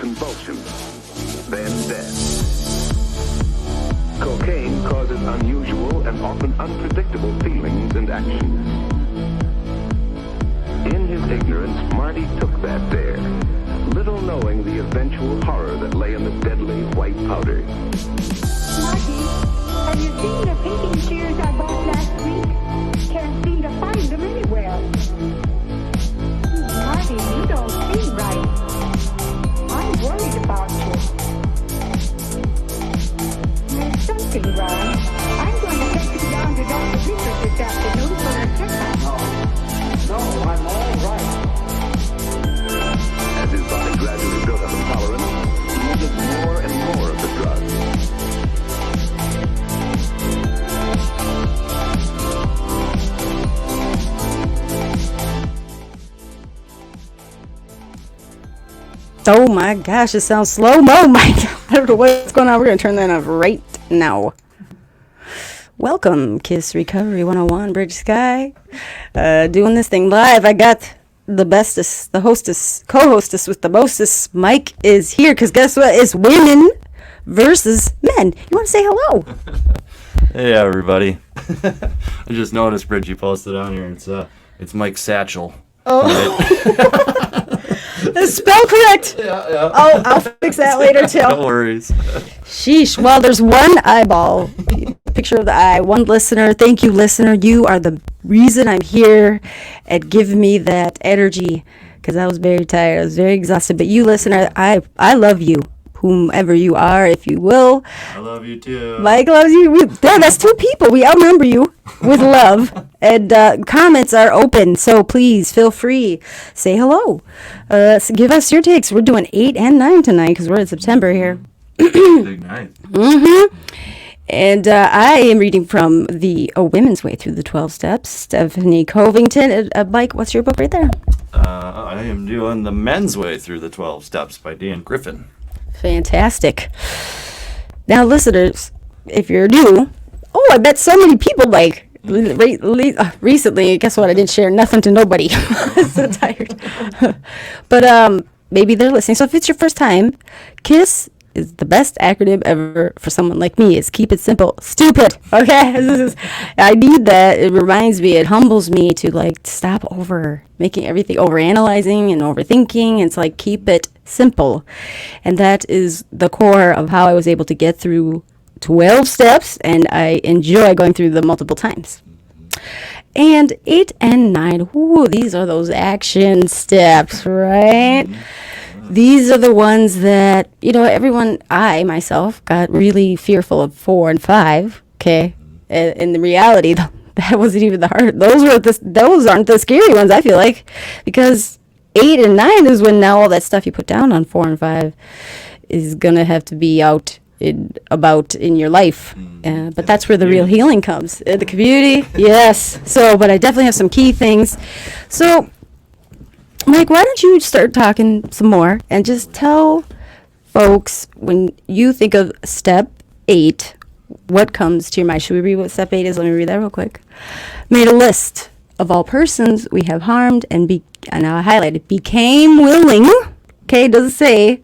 convulsions, then death. Cocaine causes unusual and often unpredictable feelings and actions. In his ignorance, Marty took that dare, little knowing the eventual horror that lay in the deadly white powder. Marty, have you seen the painting chairs I bought last week? Can't seem to find them anywhere. Marty, you don't seem right. I'm worried about you. There's something wrong. I'm going to take you down to Dr. Richard this afternoon for a checkup. No, I'm all right. As his body gradually built up intolerance, he needed more and more of the drug. Oh my gosh, it sounds slow-mo. My God, I don't know what's going on. We're going to turn that off right now. Welcome, Kiss Recovery 101, Bridge Sky. Doing this thing live. I got the bestest, the hostess, co-hostess with the mostest. Mike is here because guess what? It's women versus men. You want to say hello? Hey, everybody. I just noticed, Bridge, you posted on here. It's Mike Stachel. Oh. Spell correct. Yeah. Oh, I'll fix that later too. No worries. Sheesh. Well, there's one eyeball. Picture of the eye. One listener. Thank you, listener. You are the reason I'm here and give me that energy because I was very tired. I was very exhausted. But you, listener, I love you. Whomever you are, if you will. I love you too. Mike loves you. That's two people. We outnumber you with love. And comments are open, so please feel free. Say hello. So give us your takes. We're doing 8 and 9 tonight because we're in September here. Big night. Mm-hmm. And I am reading from the A Women's Way Through the 12 Steps. Stephanie Covington. Mike, what's your book right there? I am doing The Men's Way Through the 12 Steps by Dan Griffin. Fantastic. Now, listeners, if you're new, I bet so many people recently. Guess what? I didn't share nothing to nobody. I'm so tired. But maybe they're listening. So if it's your first time, KISS is the best acronym ever for someone like me. It's keep it simple, stupid. Okay, I need that. It reminds me. It humbles me to stop making everything overanalyzing and overthinking. It's keep it simple, and that is the core of how I was able to get through 12 steps, and I enjoy going through them multiple times. And 8 and 9, these are those action steps, right? These are the ones that, I myself got really fearful of 4 and 5, okay? And in the reality, that wasn't even the hard. Those aren't the scary ones, I feel like, because 8 and 9 is when now all that stuff you put down on 4 and 5 is going to have to be out in your life. But that's where the real healing comes. The community, yes. But I definitely have some key things. So, Mike, why don't you start talking some more and just tell folks when you think of step 8, what comes to your mind? Should we read what step 8 is? Let me read that real quick. Made a list of all persons we have harmed and I highlighted became willing. Okay, it doesn't say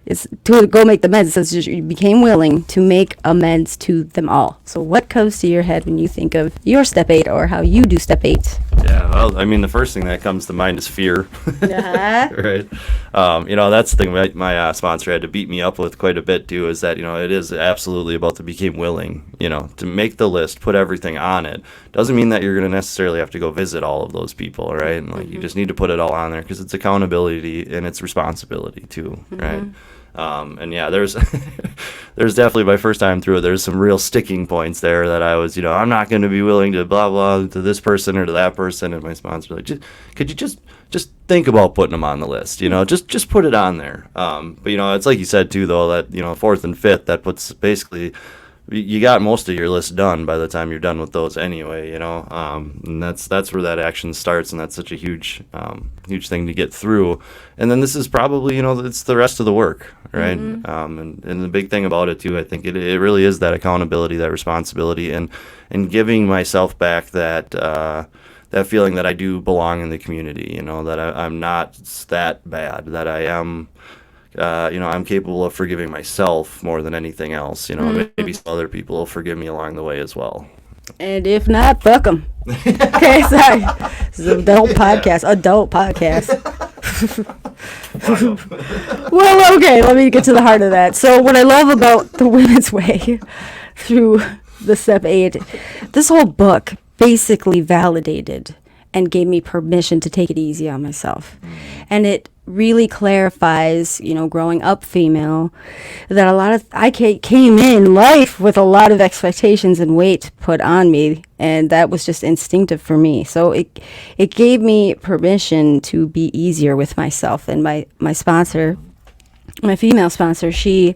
it's to go make the amends. It says just you became willing to make amends to them all. So what comes to your head when you think of your step 8 or how you do step 8? Yeah, well, the first thing that comes to mind is fear. Uh-huh. Right. That's the thing my sponsor had to beat me up with quite a bit too, is that, it is absolutely about the became willing, to make the list, put everything on it. Doesn't mean that you're going to necessarily have to go visit all of those people, right? And you just need to put it all on there because it's accountability and it's responsibility too, right? There's there's definitely my first time through it. There's some real sticking points there that I was, I'm not going to be willing to blah blah to this person or to that person. And my sponsor was like, could you just think about putting them on the list? Just put it on there. But it's like you said too, though, that 4th and 5th, that puts basically you got most of your list done by the time you're done with those anyway, and that's where that action starts, and that's such a huge thing to get through. And then this is probably, it's the rest of the work, right? Mm-hmm. And the big thing about it too, I think it really is that accountability, that responsibility, and giving myself back that feeling that I do belong in the community, that I'm not that bad, that I am I'm capable of forgiving myself more than anything else. Maybe some other people will forgive me along the way as well. And if not, fuck them. Okay, sorry. This is an adult podcast. Well, okay, let me get to the heart of that. So what I love about The Women's Way through the Step 8, this whole book basically validated and gave me permission to take it easy on myself. And it really clarifies, growing up female, that I came in life with a lot of expectations and weight put on me, and that was just instinctive for me. So it gave me permission to be easier with myself. And my sponsor, my female sponsor, she,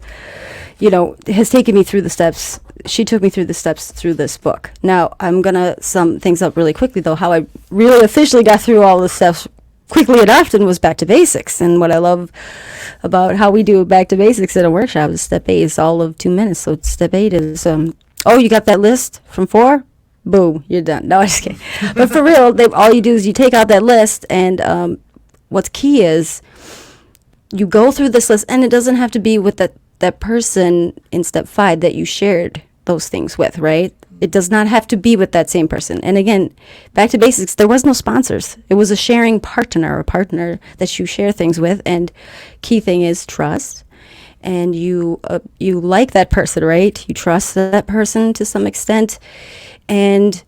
has taken me through the steps. She took me through the steps through this book. Now, I'm going to sum things up really quickly, though. How I really officially got through all the steps quickly and often was back to basics. And what I love about how we do back to basics at a workshop is step 8 is all of 2 minutes. So step 8 is, you got that list from 4? Boom, you're done. No, I'm just kidding. But for real, all you do is you take out that list, and what's key is you go through this list, and it doesn't have to be with that person in step 5 that you shared those things with, right? It does not have to be with that same person. And again, back to basics, there was no sponsors. It was a sharing partner, a partner that you share things with. And key thing is trust. And you like that person, right? You trust that person to some extent. And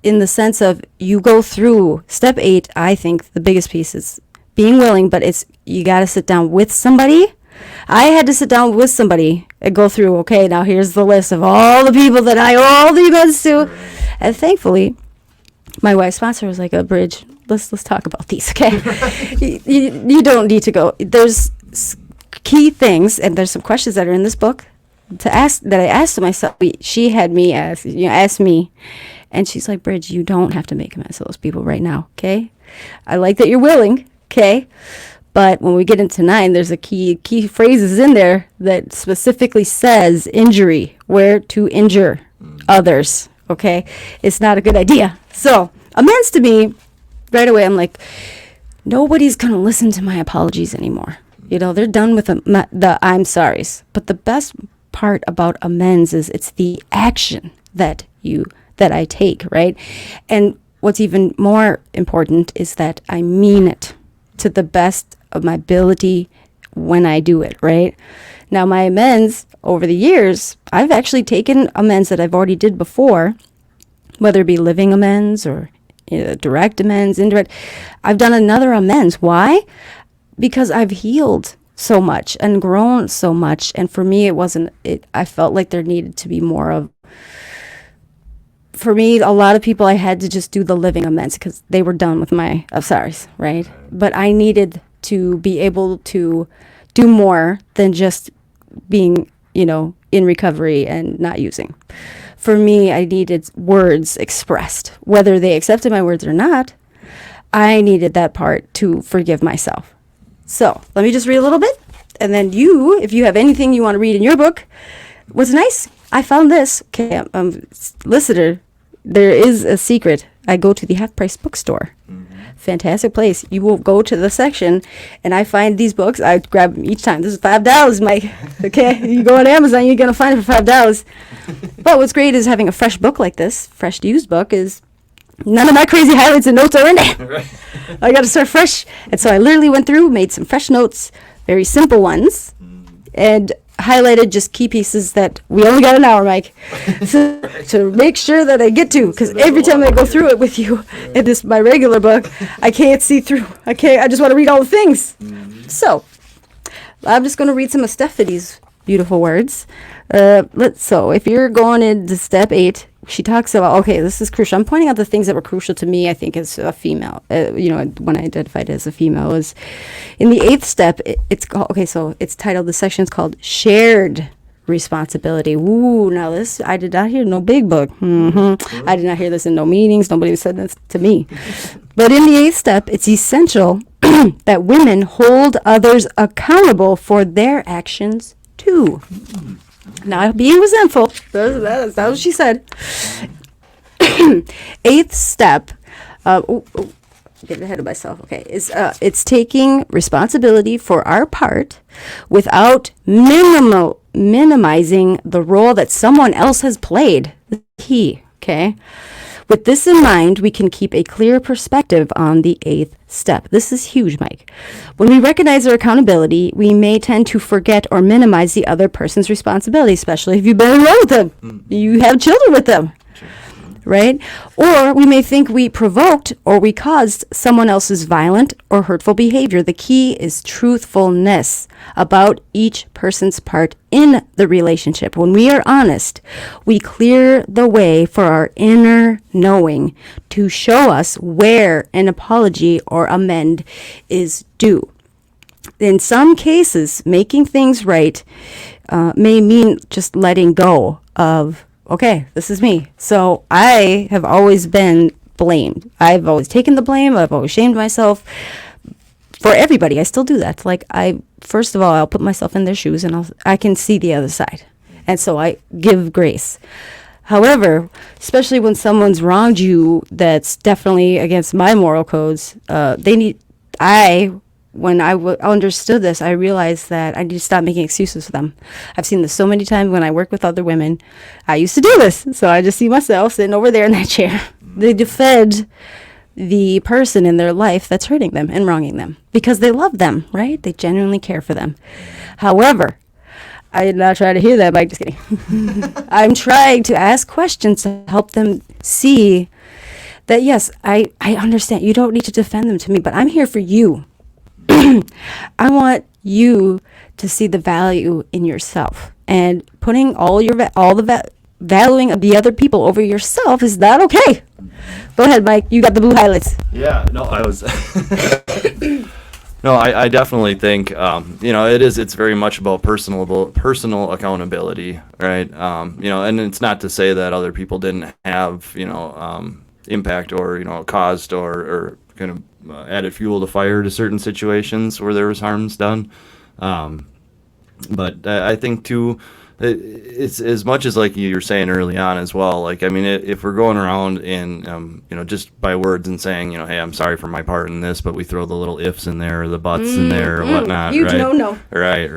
in the sense of you go through step 8, I think the biggest piece is being willing, but you got to sit down with somebody. I had to sit down with somebody and go through, okay, now here's the list of all the people that I owe all the events to. And thankfully, my wife's sponsor was like, Bridge, let's talk about these, okay? you don't need to go. There's key things, and there's some questions that are in this book that I asked myself. She had me ask me, and she's like, Bridge, you don't have to make amends to those people right now, okay? I like that you're willing, okay? But when we get into 9, there's a key phrases in there that specifically says injury, where to injure others, okay? It's not a good idea. So amends to me, right away, I'm like, nobody's going to listen to my apologies anymore. They're done with the I'm sorries. But the best part about amends is it's the action that I take, right? And what's even more important is that I mean it to the best of my ability when I do it, right? Now, my amends over the years, I've actually taken amends that I've already did before, whether it be living amends or direct amends, indirect. I've done another amends. Why? Because I've healed so much and grown so much. And for me, I felt like there needed to be more of, for me, a lot of people, I had to just do the living amends because they were done with my sorries, right? But I needed to be able to do more than just being, in recovery and not using. For me, I needed words expressed. Whether they accepted my words or not, I needed that part to forgive myself. So let me just read a little bit. And then if you have anything you want to read in your book, what's nice, I found this. Okay, listener, there is a secret. I go to the Half Price bookstore. Fantastic place. You will go to the section, and I find these books. I grab them each time. This is $5, Mike. Okay, you go on Amazon, you're gonna find it for $5. But what's great is having a fresh book like this, fresh used book, is none of my crazy highlights and notes are in there. I got to start fresh, and so I literally went through, made some fresh notes, very simple ones, and highlighted just key pieces that we only got an hour, Mike, to make sure that I get to, because every time I go through it with you in my regular book, I can't see through. I just want to read all the things. So I'm just going to read some of Stephanie's beautiful words. So if you're going into step 8, she talks about, okay, this is crucial. I'm pointing out the things that were crucial to me, I think, as a female. When I identified as a female, is in the 8th step, it's called, okay, so it's titled, the section's called Shared Responsibility. Ooh, now this, I did not hear no big book. I did not hear this in no meetings. Nobody said this to me. But in the 8th step, it's essential that women hold others accountable for their actions too. Not being resentful. That's what she said. 8th step. get ahead of myself. Okay, it's taking responsibility for our part without minimizing the role that someone else has played. The key. Okay. With this in mind, we can keep a clear perspective on the 8th step. This is huge, Mike. When we recognize our accountability, we may tend to forget or minimize the other person's responsibility, especially if you've been in love with them. You have children with them. Right? Or we may think we provoked or we caused someone else's violent or hurtful behavior. The key is truthfulness about each person's part in the relationship. When we are honest, we clear the way for our inner knowing to show us where an apology or amend is due. In some cases, making things right may mean just letting go of, okay, this is me. So I have always been blamed. I've always taken the blame. I've always shamed myself for everybody. I still do that. Like first of all, I'll put myself in their shoes and I can see the other side. And so I give grace. However, especially when someone's wronged you, that's definitely against my moral codes. When I understood this, I realized that I need to stop making excuses for them. I've seen this so many times when I work with other women. I used to do this. So I just see myself sitting over there in that chair. They defend the person in their life that's hurting them and wronging them because they love them, right? They genuinely care for them. However, I did not try to hear that, Mike. Just kidding. I'm trying to ask questions to help them see that, yes, I understand. You don't need to defend them to me, but I'm here for you. I want you to see the value in yourself, and putting all the valuing of the other people over yourself is not okay. Go ahead, Mike. You got the blue highlights. Yeah, no, I was. No, I definitely think it's very much about personal accountability, right? And it's not to say that other people didn't have impact or caused or kind of added fuel to fire to certain situations where there was harms done. But I think too, it's as much as like you were saying early on as well. Like, I mean, if we're going around and, just by words and saying, hey, I'm sorry for my part in this, but we throw the little ifs in there or the buts in there or whatnot. Huge right? no. Right.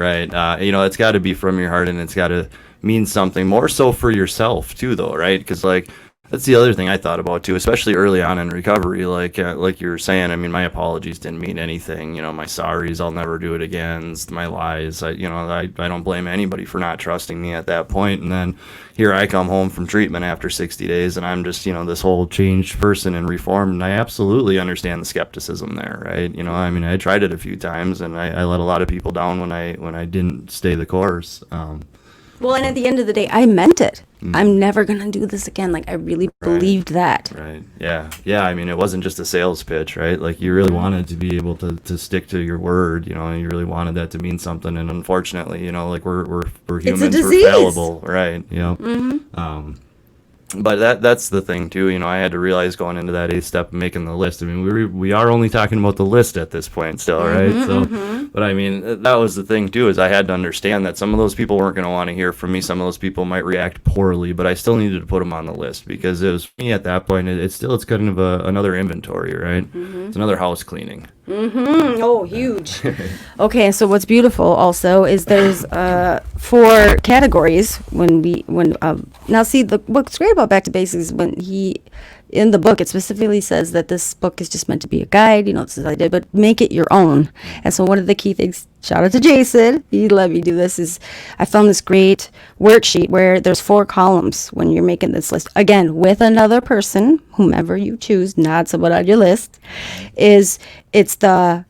It's got to be from your heart and it's got to mean something more so for yourself too, though. Right. Because like, that's the other thing I thought about too, especially early on in recovery. Like you were saying, I mean, my apologies didn't mean anything. My sorries, I'll never do it again. My lies, I don't blame anybody for not trusting me at that point. And then here I come home from treatment after 60 days, and I'm just this whole changed person and reformed. And I absolutely understand the skepticism there, right? I mean, I tried it a few times, and I let a lot of people down when I didn't stay the course. Well, and at the end of the day, I meant it. I'm never going to do this again. Like, I really believed that. Right. Yeah. I mean, it wasn't just a sales pitch, right? Like, you really wanted to be able to stick to your word, and you really wanted that to mean something. And unfortunately, like, we're humans, we're fallible, right? But that's the thing too. I had to realize going into that 8th step and making the list. I mean, we are only talking about the list at this point still, right? But I mean, that was the thing too, is I had to understand that some of those people weren't going to want to hear from me. Some of those people might react poorly, but I still needed to put them on the list because it was me at that point. It's kind of another inventory, right? It's another house cleaning. Oh, huge. Okay, so what's beautiful also is there's 4 categories now see, what's great about Back to Basics is in the book, it specifically says that this book is just meant to be a guide, this is what I did, but make it your own. And so one of the key things, shout out to Jason, he let me do this, is I found this great worksheet where there's 4 columns when you're making this list. Again, with another person, whomever you choose, not someone on your list, it's the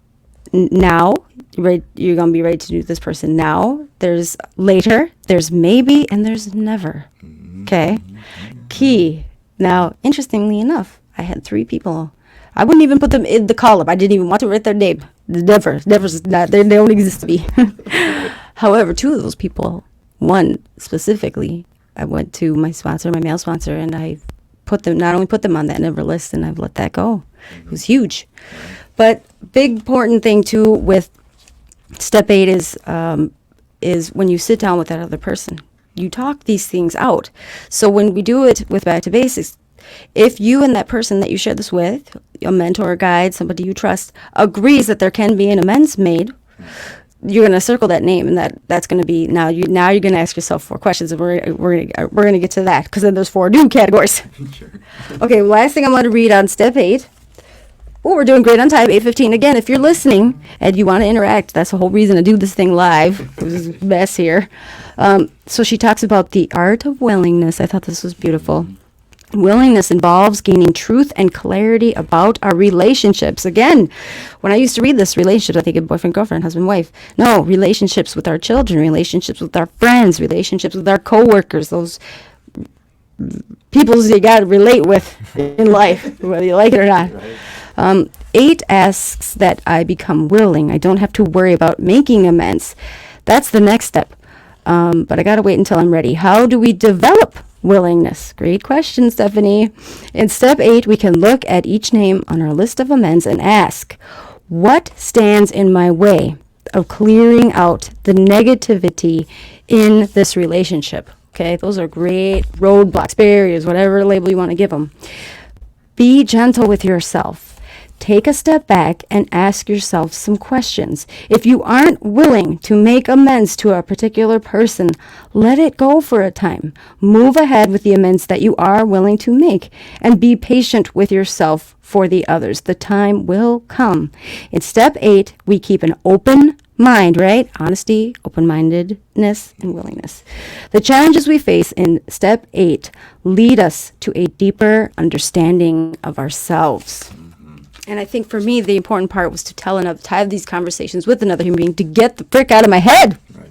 now, right? You're going to be ready to do this person now. There's later, there's maybe, and there's never. Okay? Key. Now, interestingly enough, I had 3 people. I wouldn't even put them in the column. I didn't even want to write their name. Never's not. They don't exist to me. However, 2 of those people, one specifically, I went to my male sponsor, and I not only put them on that never list, and I've let that go. It was huge. But big important thing too with step 8 is when you sit down with that other person, you talk these things out. So when we do it with Back to Basics, If you and that person that you share this with, a mentor, a guide, somebody you trust, agrees that there can be an amends made, you're going to circle that name, and that's going to be now you're going to ask yourself 4 questions, and we're going to get to that, because then there's 4 new categories. Sure. Okay, last thing I'm going to read on step 8. Oh, we're doing great on time, 8:15. Again, if you're listening and you want to interact, that's the whole reason to do this thing live. This is a mess here. So she talks about the art of willingness. I thought this was beautiful. Willingness involves gaining truth and clarity about our relationships. Again, when I used to read this, relationships, I think of boyfriend, girlfriend, husband, wife. No, relationships with our children, relationships with our friends, relationships with our coworkers, those people you got to relate with in life, whether you like it or not. Right. 8 asks that I become willing. I don't have to worry about making amends. That's the next step. But I got to wait until I'm ready. How do we develop willingness? Great question, Stephanie. In step 8, we can look at each name on our list of amends and ask, what stands in my way of clearing out the negativity in this relationship? Okay, those are great roadblocks, barriers, whatever label you want to give them. Be gentle with yourself. Take a step back and ask yourself some questions. If you aren't willing to make amends to a particular person, let it go for a time. Move ahead with the amends that you are willing to make, and be patient with yourself for the others. The time will come. In step 8, we keep an open mind, right? Honesty, open-mindedness, and willingness. The challenges we face in step 8 lead us to a deeper understanding of ourselves. And I think for me, the important part was to have these conversations with another human being to get the frick out of my head. Right.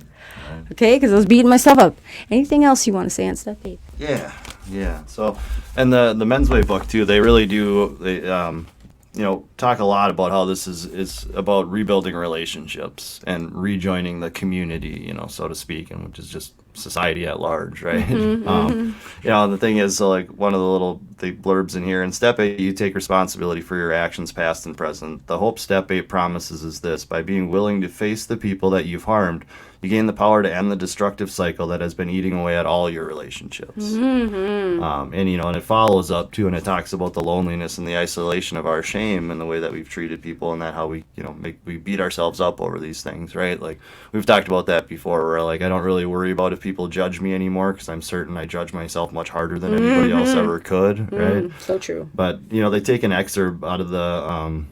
Okay, because I was beating myself up. Anything else you want to say on step 8? Yeah. So, and the Men's Way book too, they really do. They talk a lot about how this is about rebuilding relationships and rejoining the community, so to speak, and which is just society at large, right? The thing is, so like one of the blurbs in here, in step 8, you take responsibility for your actions past and present. The hope step 8 promises is this: by being willing to face the people that you've harmed, you gain the power to end the destructive cycle that has been eating away at all your relationships. And it follows up too, and it talks about the loneliness and the isolation of our shame and the way that we've treated people, and that how we we beat ourselves up over these things, right? Like we've talked about that before, where like I don't really worry about if people judge me anymore, because I'm certain I judge myself much harder than anybody else ever could, right? So true. But they take an excerpt out of the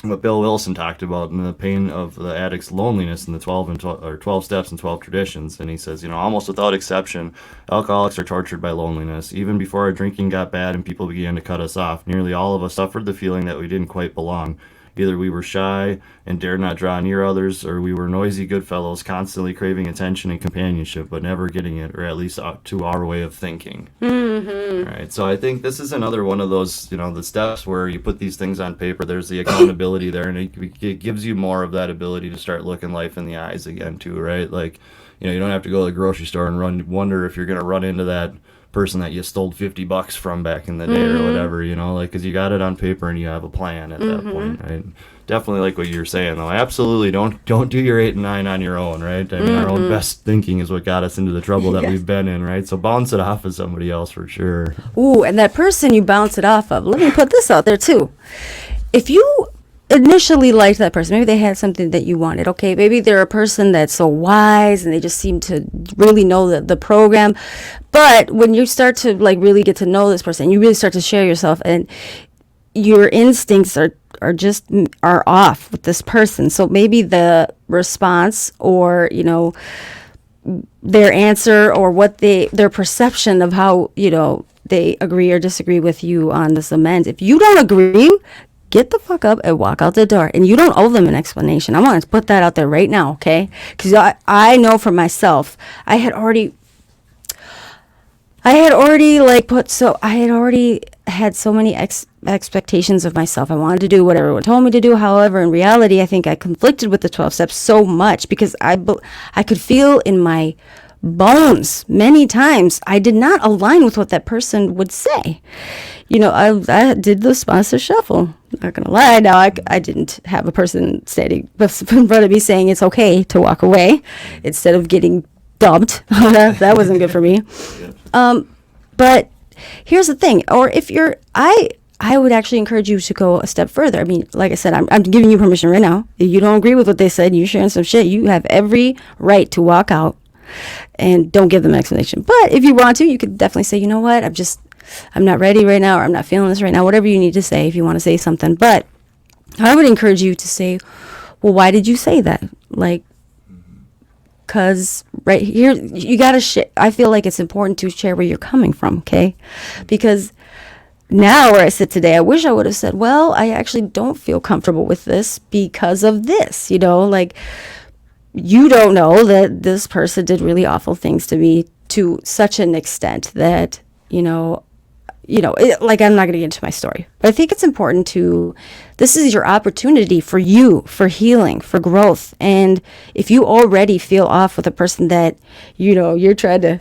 what Bill Wilson talked about in the pain of the addict's loneliness in the 12 steps and 12 traditions. And he says, almost without exception, alcoholics are tortured by loneliness. Even before our drinking got bad and people began to cut us off, nearly all of us suffered the feeling that we didn't quite belong. Either we were shy and dared not draw near others, or we were noisy good fellows, constantly craving attention and companionship, but never getting it, or at least to our way of thinking. Right. So I think this is another one of those, the steps where you put these things on paper. There's the accountability there, and it gives you more of that ability to start looking life in the eyes again, too, right? Like, you don't have to go to the grocery store and wonder if you're going to run into that person that you stole $50 from back in the day or whatever, because you got it on paper and you have a plan at that point, right? Definitely like what you're saying, though. Absolutely don't do your 8 and 9 on your own, right? I mean, our own best thinking is what got us into the trouble that we've been in, right? So bounce it off of somebody else for sure. Ooh, and that person you bounce it off of, let me put this out there too. If you initially liked that person, maybe they had something that you wanted, okay, maybe they're a person that's so wise and they just seem to really know the program, but when you start to really get to know this person, you really start to share yourself, and your instincts are off with this person. So maybe the response, or their answer, or what their perception of how they agree or disagree with you on this amends, if you don't agree, get the fuck up and walk out the door. And you don't owe them an explanation. I want to put that out there right now, okay? Because I know for myself, I had already had so many expectations of myself. I wanted to do what everyone told me to do. However, in reality, I think I conflicted with the 12 steps so much, because I could feel in my bones many times I did not align with what that person would say. I did the sponsor shuffle. Not gonna lie, now I didn't have a person standing in front of me saying it's okay to walk away instead of getting dumped. That wasn't good for me. But here's the thing. Or if you're, I would actually encourage you to go a step further. I mean, like I said, I'm giving you permission right now. If you don't agree with what they said, you're sharing some shit, you have every right to walk out and don't give them an explanation. But if you want to, you could definitely say, you know what, I'm not ready right now, or I'm not feeling this right now, whatever you need to say if you want to say something. But I would encourage you to say, well, why did you say that? Like, because right here, you got to I feel like it's important to share where you're coming from, okay? Because now where I sit today, I wish I would have said, well, I actually don't feel comfortable with this because of this, like, you don't know that this person did really awful things to me to such an extent that, like, I'm not going to get into my story, but I think it's important this is your opportunity for you, for healing, for growth. And if you already feel off with a person that, you're trying to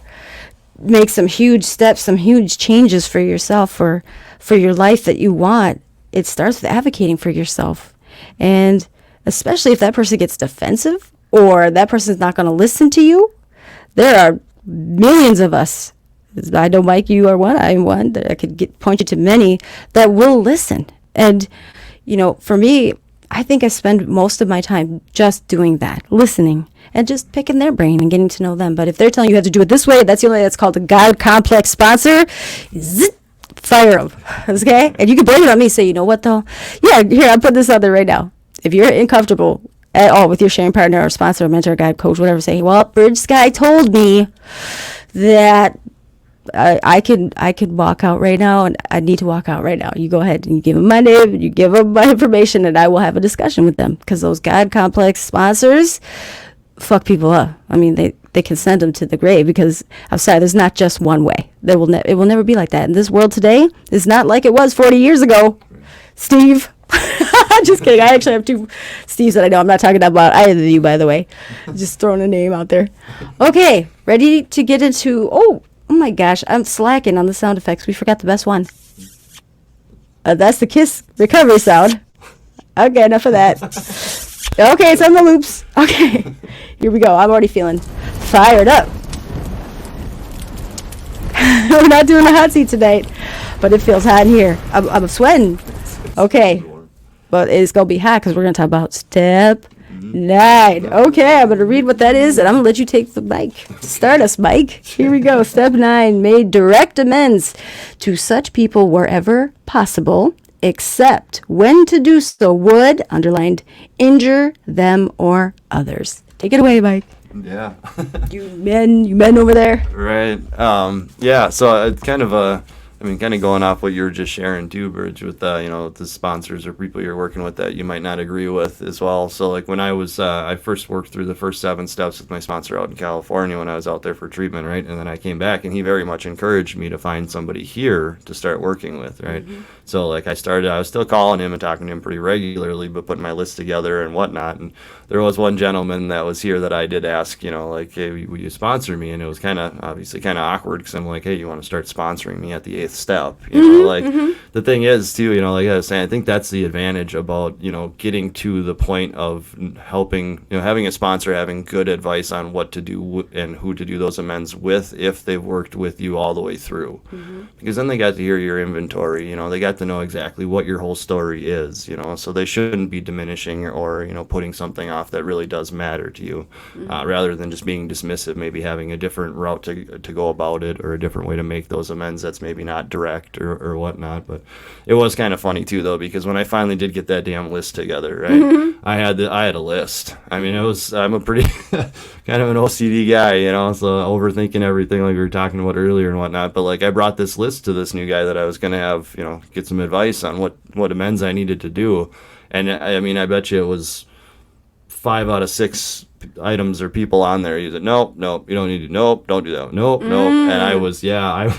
make some huge steps, some huge changes for yourself, for your life that you want, it starts with advocating for yourself. And especially if that person gets defensive or that person's not going to listen to you, there are millions of us. I know, Mike, you are one. I'm one. That I could point you to many that will listen. And, for me, I think I spend most of my time just doing that, listening and just picking their brain and getting to know them. But if they're telling you have to do it this way, that's the only way that's called a God complex sponsor. Zip, fire them. Okay? And you can blame it on me. Say, you know what, though? Yeah, here, I'll put this out there right now. If you're uncomfortable at all with your sharing partner or sponsor or mentor, guide, coach, whatever, say, well, Bridge Guy told me that I could walk out right now, and I need to walk out right now. You go ahead and you give them my name, you give them my information, and I will have a discussion with them. Because those God complex sponsors fuck people up. I mean, they can send them to the grave, because I'm sorry, there's not just one way. It will never be like that. And this world today is not like it was 40 years ago. Steve. Just kidding. I actually have two Steves that I know. I'm not talking about either of you, by the way. Just throwing a name out there. Okay, ready to get into... Oh my gosh, I'm slacking on the sound effects. We forgot the best one. That's the kiss recovery sound. Okay, enough of that. Okay, it's on the loops. Okay, here we go. I'm already feeling fired up. We're not doing the hot seat tonight, but it feels hot in here. I'm sweating. Okay, but it's going to be hot because we're going to talk about step 9. Okay, I'm going to read what that is, and I'm going to let you take the mic. Start us, Mike. Here we go. Step 9, made direct amends to such people wherever possible, except when to do so would, underlined, injure them or others. Take it away, Mike. Yeah. you men over there. Right. Yeah, so it's kind of kind of going off what you were just sharing too, Bridge, with the sponsors or people you're working with that you might not agree with as well. So like when I first worked through the first 7 steps with my sponsor out in California when I was out there for treatment, right? And then I came back and he very much encouraged me to find somebody here to start working with, right? Mm-hmm. So like I was still calling him and talking to him pretty regularly, but putting my list together and whatnot. And there was one gentleman that was here that I did ask, like, hey, will you sponsor me? And it was obviously kind of awkward because I'm like, hey, you want to start sponsoring me at the 8th step? The thing is too, like I was saying, I think that's the advantage about, getting to the point of helping, having a sponsor, having good advice on what to do and who to do those amends with if they've worked with you all the way through. Mm-hmm. Because then they got to hear your inventory, they got to know exactly what your whole story is, so they shouldn't be diminishing or, putting something off that really does matter to you, rather than just being dismissive, maybe having a different route to go about it or a different way to make those amends that's maybe not direct or whatnot. But it was kind of funny too, though, because when I finally did get that damn list together, right, mm-hmm. I had a list. I mean, I'm a pretty kind of an OCD guy, so overthinking everything like we were talking about earlier and whatnot. But like I brought this list to this new guy that I was going to have, get some advice on what amends I needed to do. And I bet you it was 5 out of 6 items or people on there. He said, nope, you don't need to, nope, don't do that, nope. And I was, that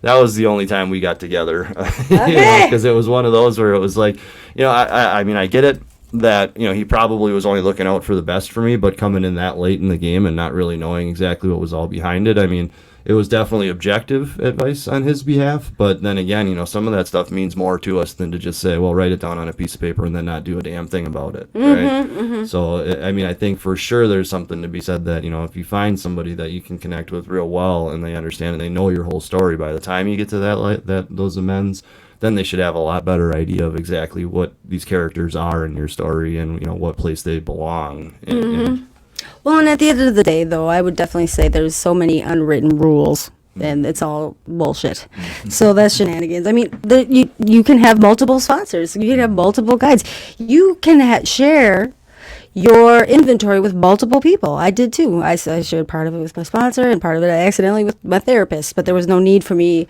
was the only time we got together, because it was one of those where it was like, I get it that, he probably was only looking out for the best for me, but coming in that late in the game and not really knowing exactly what was all behind it. I mean, it was definitely objective advice on his behalf. But then again, you know, some of that stuff means more to us than to just say, well, write it down on a piece of paper and then not do a damn thing about it. Right. So, I mean, I think for sure there's something to be said that, you know, if you find somebody that you can connect with real well and they understand and they know your whole story, by the time you get to those amends, then they should have a lot better idea of exactly what these characters are in your story and, you know, what place they belong in. Well, and at the end of the day, though, I would definitely say there's so many unwritten rules, and it's all bullshit. So that's shenanigans. I mean, you can have multiple sponsors. You can have multiple guides. You can share your inventory with multiple people. I did too. I shared part of it with my sponsor and part of it accidentally with my therapist, but there was no need for me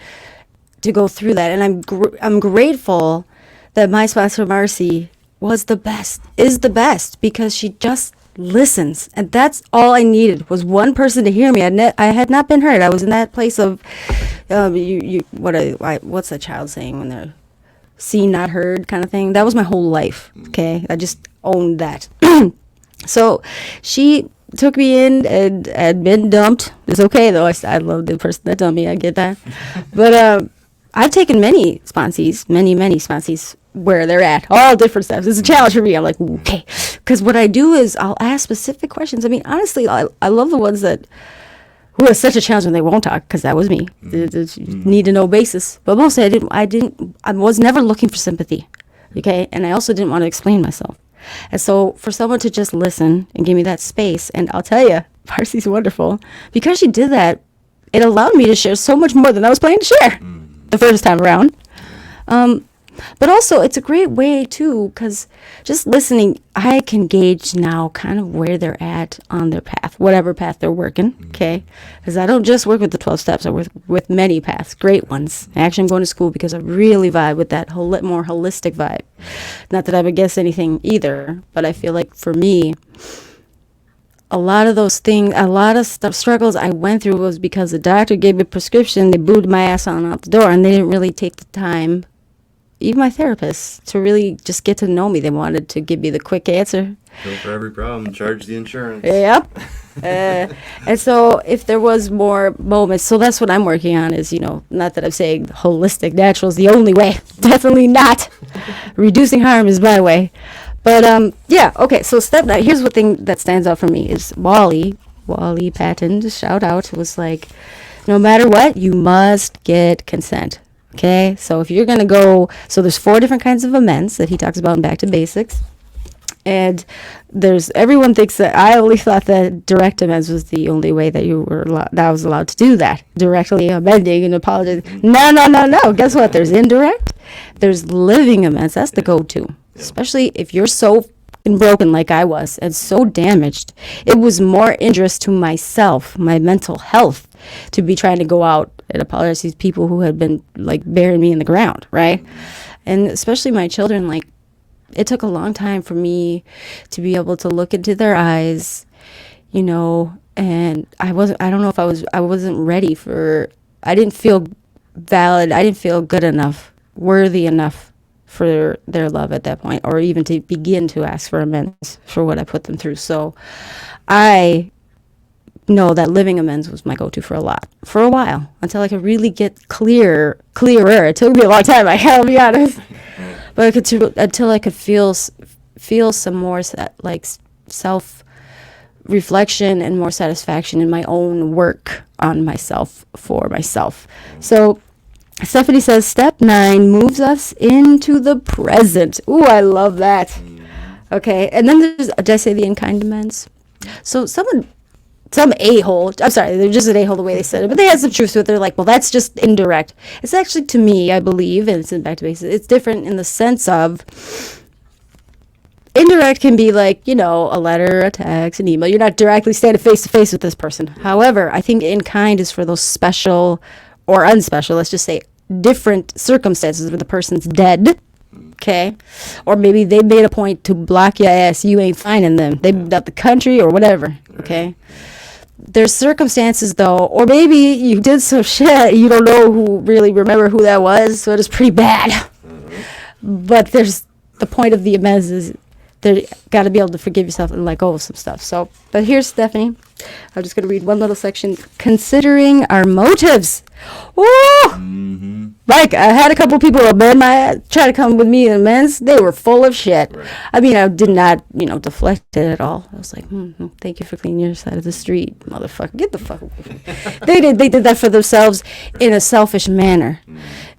to go through that. And I'm grateful that my sponsor, Marcy, is the best, because she just listens, and that's all I needed was one person to hear me. I had not been heard. I was in that place of what's that child saying when they're seen not heard kind of thing. That was my whole life. Okay, I just owned that. So she took me in and had been dumped. It's okay though. I love the person that dumped me. I get that. But I've taken many sponsees where they're at, all different steps. It's a challenge for me. I'm like, okay. Because what I do is I'll ask specific questions. I mean, honestly, I love the ones who are such a challenge when they won't talk, because that was me. Need to know basis. But mostly I was never looking for sympathy. Okay. And I also didn't want to explain myself. And so for someone to just listen and give me that space, and I'll tell you, Marcy's wonderful. Because she did that, it allowed me to share so much more than I was planning to share the first time around. But also, it's a great way, too, because just listening, I can gauge now kind of where they're at on their path, whatever path they're working, okay? Because I don't just work with the 12 steps. I work with many paths, great ones. Actually, I'm going to school because I really vibe with that more holistic vibe. Not that I'm against anything either, but I feel like for me, a lot of those things, a lot of struggles I went through was because the doctor gave me a prescription, they booed my ass on out the door, and they didn't really take the time, even my therapist, to really just get to know me. They wanted to give me the quick answer. Go for every problem, charge the insurance. Yep. And so if there was more moments, so that's what I'm working on is, you know, not that I'm saying holistic natural is the only way. Definitely not. Reducing harm is my way. But, yeah, okay, so step 9, here's one thing that stands out for me is Wally Patton, shout out, was like, no matter what, you must get consent. Okay, so if you're going to go, so there's 4 different kinds of amends that he talks about in Back to Basics. And everyone thinks that, I only thought that direct amends was the only way that I was allowed to do that. Directly amending and apologizing. No. Guess what? There's indirect. There's living amends. That's the go-to. Yeah. Especially if you're so broken like I was and so damaged. It was more injurious to myself, my mental health, to be trying to go out and apologize to these people who had been like burying me in the ground, right? And especially my children, like, it took a long time for me to be able to look into their eyes, you know, and I wasn't ready I didn't feel valid, I didn't feel good enough, worthy enough for their love at that point, or even to begin to ask for amends for what I put them through. So I know that living amends was my go-to for a while, until I could really get clearer. It took me a long time, I gotta be honest. But until I could feel some more like self-reflection and more satisfaction in my own work on myself, for myself. So Stephanie says, step 9 moves us into the present. Ooh, I love that. Okay, and then did I say the in-kind amends? So some a-hole, I'm sorry, they're just an a-hole the way they said it, but they had some truth to it. They're like, well, that's just indirect. It's actually, to me, I believe, and it's in Back to Basics, it's different in the sense of indirect can be like, you know, a letter, a text, an email. You're not directly standing face-to-face with this person. However, I think in-kind is for those special or unspecial, let's just say, different circumstances where the person's dead, okay? Or maybe they made a point to block your ass, you ain't finding them. They moved out the country or whatever, okay? There's circumstances, though, or maybe you did some shit, you don't remember who that was, so it is pretty bad. But there's the point of the amends is They got to be able to forgive yourself and let go of some stuff. So, but here's Stephanie. I'm just going to read one little section. Considering our motives. Ooh! Like, I had a couple people amend try to come with me in amends. They were full of shit. Right. I mean, I did not, deflect it at all. I was like, thank you for cleaning your side of the street, motherfucker. Get the fuck away from me. They did that for themselves in a selfish manner.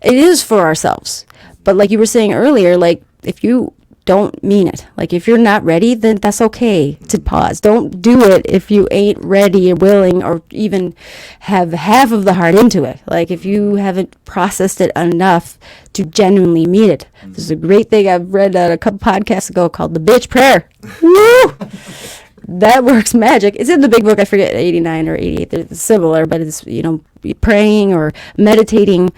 It is for ourselves. But like you were saying earlier, like, if you don't mean it, like, if you're not ready, then that's okay to pause. Don't do it if you ain't ready or willing or even have half of the heart into it. Like, if you haven't processed it enough to genuinely mean it. There's a great thing I've read a couple podcasts ago called the bitch prayer. Woo! That works magic. It's in the big book. I forget, 89 or 88. It's similar, but it's, praying or meditating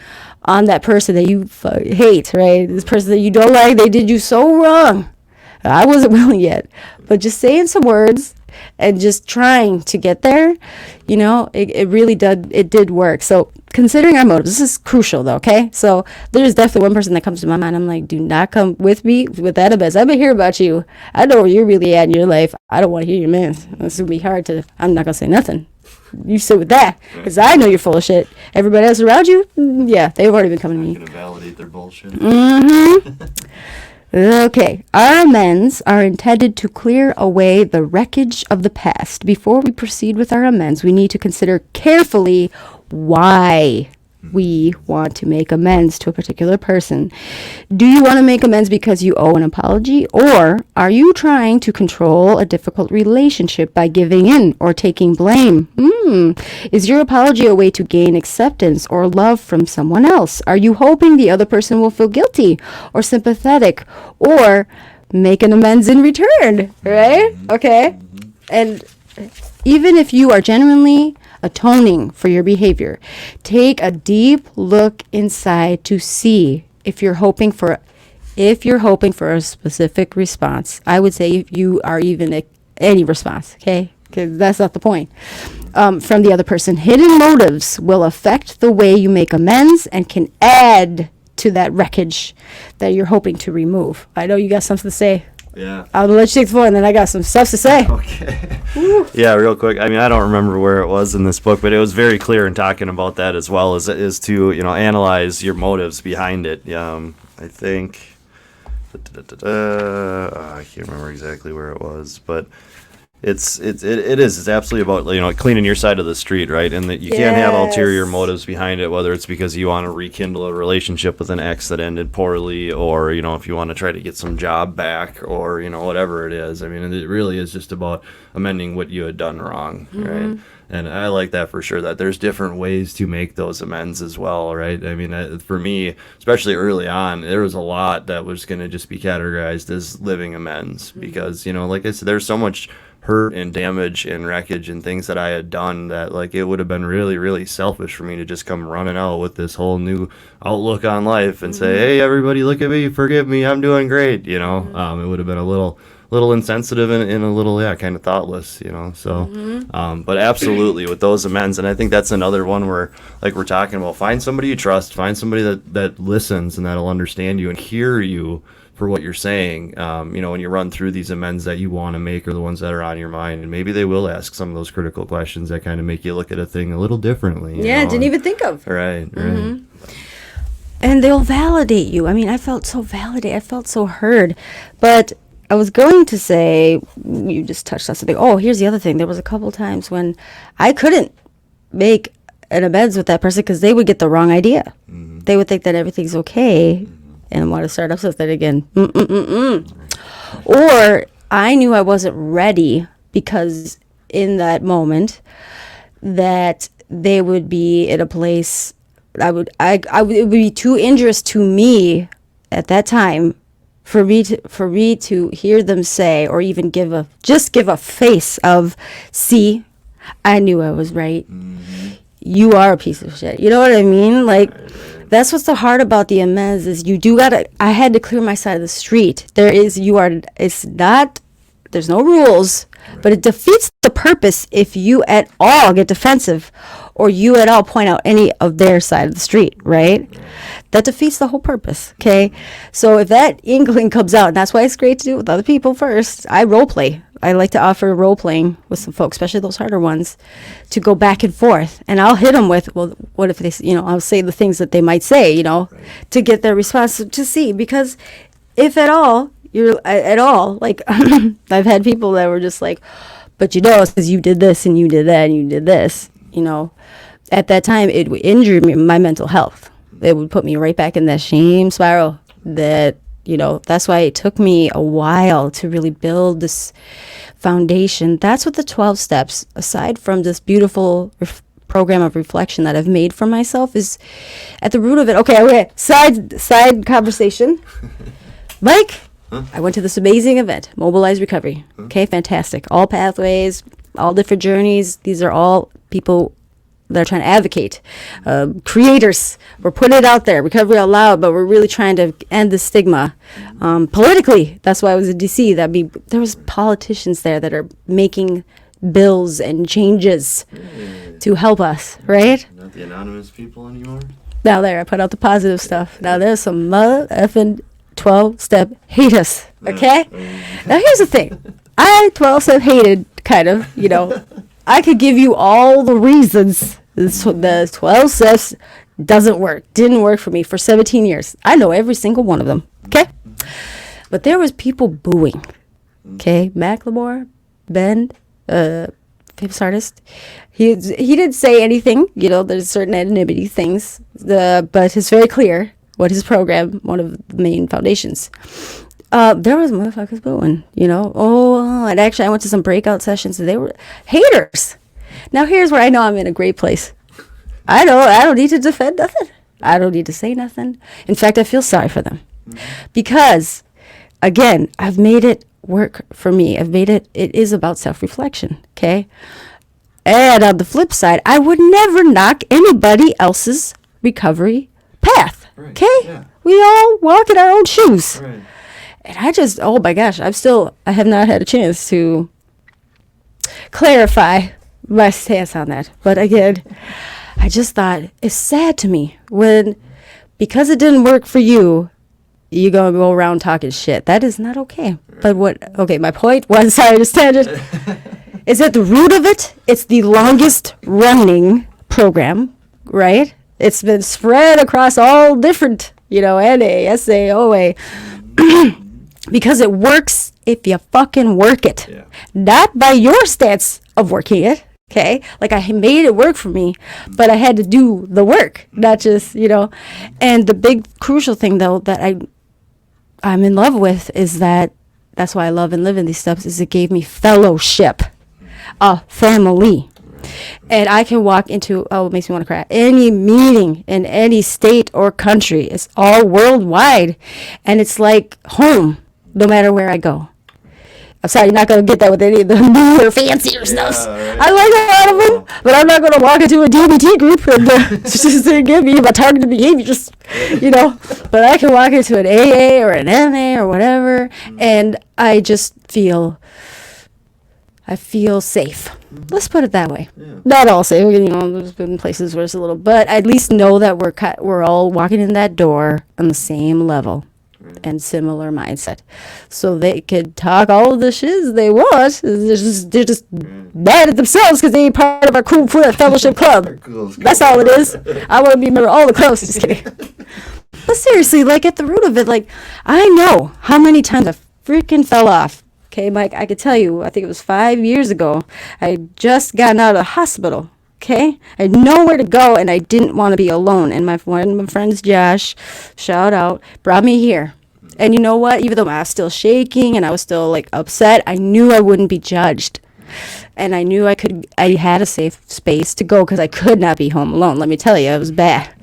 on that person that you hate, right? This person that you don't like, they did you so wrong. I wasn't willing yet. But just saying some words and just trying to get there, it really did work. So considering our motives, this is crucial though, okay? So there's definitely one person that comes to my mind. I'm like, do not come with me with that amends. I've been hearing about you. I know where you're really at in your life. I don't want to hear your amends. It's going to be hard I'm not going to say nothing. You sit with that, because I know you're full of shit. Everybody else around you, yeah, they've already been coming to me. Going to validate their bullshit. Okay, our amends are intended to clear away the wreckage of the past. Before we proceed with our amends, we need to consider carefully why we want to make amends to a particular person. Do you want to make amends because you owe an apology, or are you trying to control a difficult relationship by giving in or taking blame? Is your apology a way to gain acceptance or love from someone else? Are you hoping the other person will feel guilty or sympathetic or make an amends in return, right? Okay. And even if you are genuinely atoning for your behavior, take a deep look inside to see if you're hoping for a specific response. I would say if you are even any response, okay? Because that's not the point. From the other person. Hidden motives will affect the way you make amends and can add to that wreckage that you're hoping to remove. I know you got something to say. Yeah. I'll let you take the floor, and then I got some stuff to say. Okay. Yeah, real quick. I mean, I don't remember where it was in this book, but it was very clear in talking about that as well, is to, analyze your motives behind it. I think, I can't remember exactly where it was, but it's absolutely about, cleaning your side of the street, right? And that you can't have ulterior motives behind it, whether it's because you want to rekindle a relationship with an ex that ended poorly, or, if you want to try to get some job back, or, whatever it is. I mean, it really is just about amending what you had done wrong, right? And I like that for sure, that there's different ways to make those amends as well, right? I mean, for me, especially early on, there was a lot that was going to just be categorized as living amends, because, like I said, there's so much hurt and damage and wreckage and things that I had done that, like, it would have been really, really selfish for me to just come running out with this whole new outlook on life and say, hey, everybody, look at me, forgive me, I'm doing great, it would have been a little insensitive and a little, kind of thoughtless, so, but absolutely with those amends. And I think that's another one where, like we're talking about, find somebody you trust, find somebody that listens and that'll understand you and hear you for what you're saying, when you run through these amends that you want to make, or the ones that are on your mind, and maybe they will ask some of those critical questions that kind of make you look at a thing a little differently. Didn't even think of. Right. And they'll validate you. I mean, I felt so validated. I felt so heard. But I was going to say, you just touched on something. Oh, here's the other thing. There was a couple times when I couldn't make an amends with that person because they would get the wrong idea. They would think that everything's okay and want to start up with it again. Or I knew I wasn't ready because in that moment that they would be in a place it would be too injurious to me at that time for me to hear them say, or even give a face of, see, I knew I was right. You are a piece of shit. You know what I mean? Like, that's what's so hard about the amends is I had to clear my side of the street. There's no rules, but it defeats the purpose if you at all get defensive or you at all point out any of their side of the street, right? That defeats the whole purpose, okay? So if that inkling comes out, and that's why it's great to do it with other people first. I role play. I like to offer role playing with some folks, especially those harder ones, to go back and forth. And I'll hit them with, well, what if they, I'll say the things that they might say, to get their response to see. Because if at all, like, I've had people that were just like, but it's because you did this and you did that and you did this, At that time, it would injure my mental health. It would put me right back in that shame spiral that, that's why it took me a while to really build this foundation. That's what the 12 steps, aside from this beautiful program of reflection that I've made for myself, is at the root of it. Okay. Side conversation. Mike, I went to this amazing event, Mobilize Recovery. Okay, fantastic. All pathways, all different journeys. These are all people that are trying to advocate. Creators. We're putting it out there. Recovery out loud, but we're really trying to end the stigma. Politically, that's why I was in D.C. There was politicians there that are making bills and changes to help us, right? Not the anonymous people anymore? Now there, I put out the positive stuff. Now there's some mother effing 12-step haters, okay? Now here's the thing. I 12-step hated, kind of, I could give you all the reasons the 12 steps didn't work for me for 17 years. I know every single one of them, okay? But there was people booing, okay? Macklemore, Ben, famous artist. He didn't say anything, there's certain anonymity things, but it's very clear what his program, one of the main foundations. There was motherfuckers booing, and actually I went to some breakout sessions and they were haters. Now here's where I know I'm in a great place. I don't need to defend nothing. I don't need to say nothing. In fact, I feel sorry for them because, again, I've made it work for me. it is about self-reflection, okay? And on the flip side, I would never knock anybody else's recovery path, okay? Yeah. We all walk in our own shoes. Right. And I just, oh my gosh, I have not had a chance to clarify my stance on that. But again, I just thought it's sad to me because it didn't work for you, you're going to go around talking shit. That is not okay. But my point was, sorry to tangent, is at the root of it, it's the longest running program, right? It's been spread across all different, NA, SA, OA. Because it works if you fucking work it. Yeah. Not by your stance of working it, okay? Like I made it work for me, but I had to do the work, not just, And the big crucial thing, though, that I'm in love with is that's why I love and live in these steps, is it gave me fellowship, a family. And I can walk into, it makes me want to cry, any meeting in any state or country. It's all worldwide. And it's like home, no matter where I go. I'm sorry, you're not going to get that with any of the newer, fancier stuff. Right. I like a lot of them, but I'm not going to walk into a DBT group and just give me about targeted behaviors, But I can walk into an AA or an NA or whatever, and I just feel safe. Let's put it that way. Yeah. Not all safe. There's been places where it's a little, but I at least know that we're all walking in that door on the same level and similar mindset. So they could talk all of the shiz they want. They're just mad at themselves because they ain't part of our cool fellowship club. That's all it is. I want to be a member of all the clubs. Just kidding. But seriously, like at the root of it, like I know how many times I freaking fell off. Okay, Mike, I could tell you, I think it was 5 years ago, I had just gotten out of the hospital, okay? I had nowhere to go, and I didn't want to be alone. And one of my friends, Josh, shout out, brought me here. And you know what? Even though I was still shaking and I was still, like, upset, I knew I wouldn't be judged. And I knew I had a safe space to go because I could not be home alone. Let me tell you, it was bad.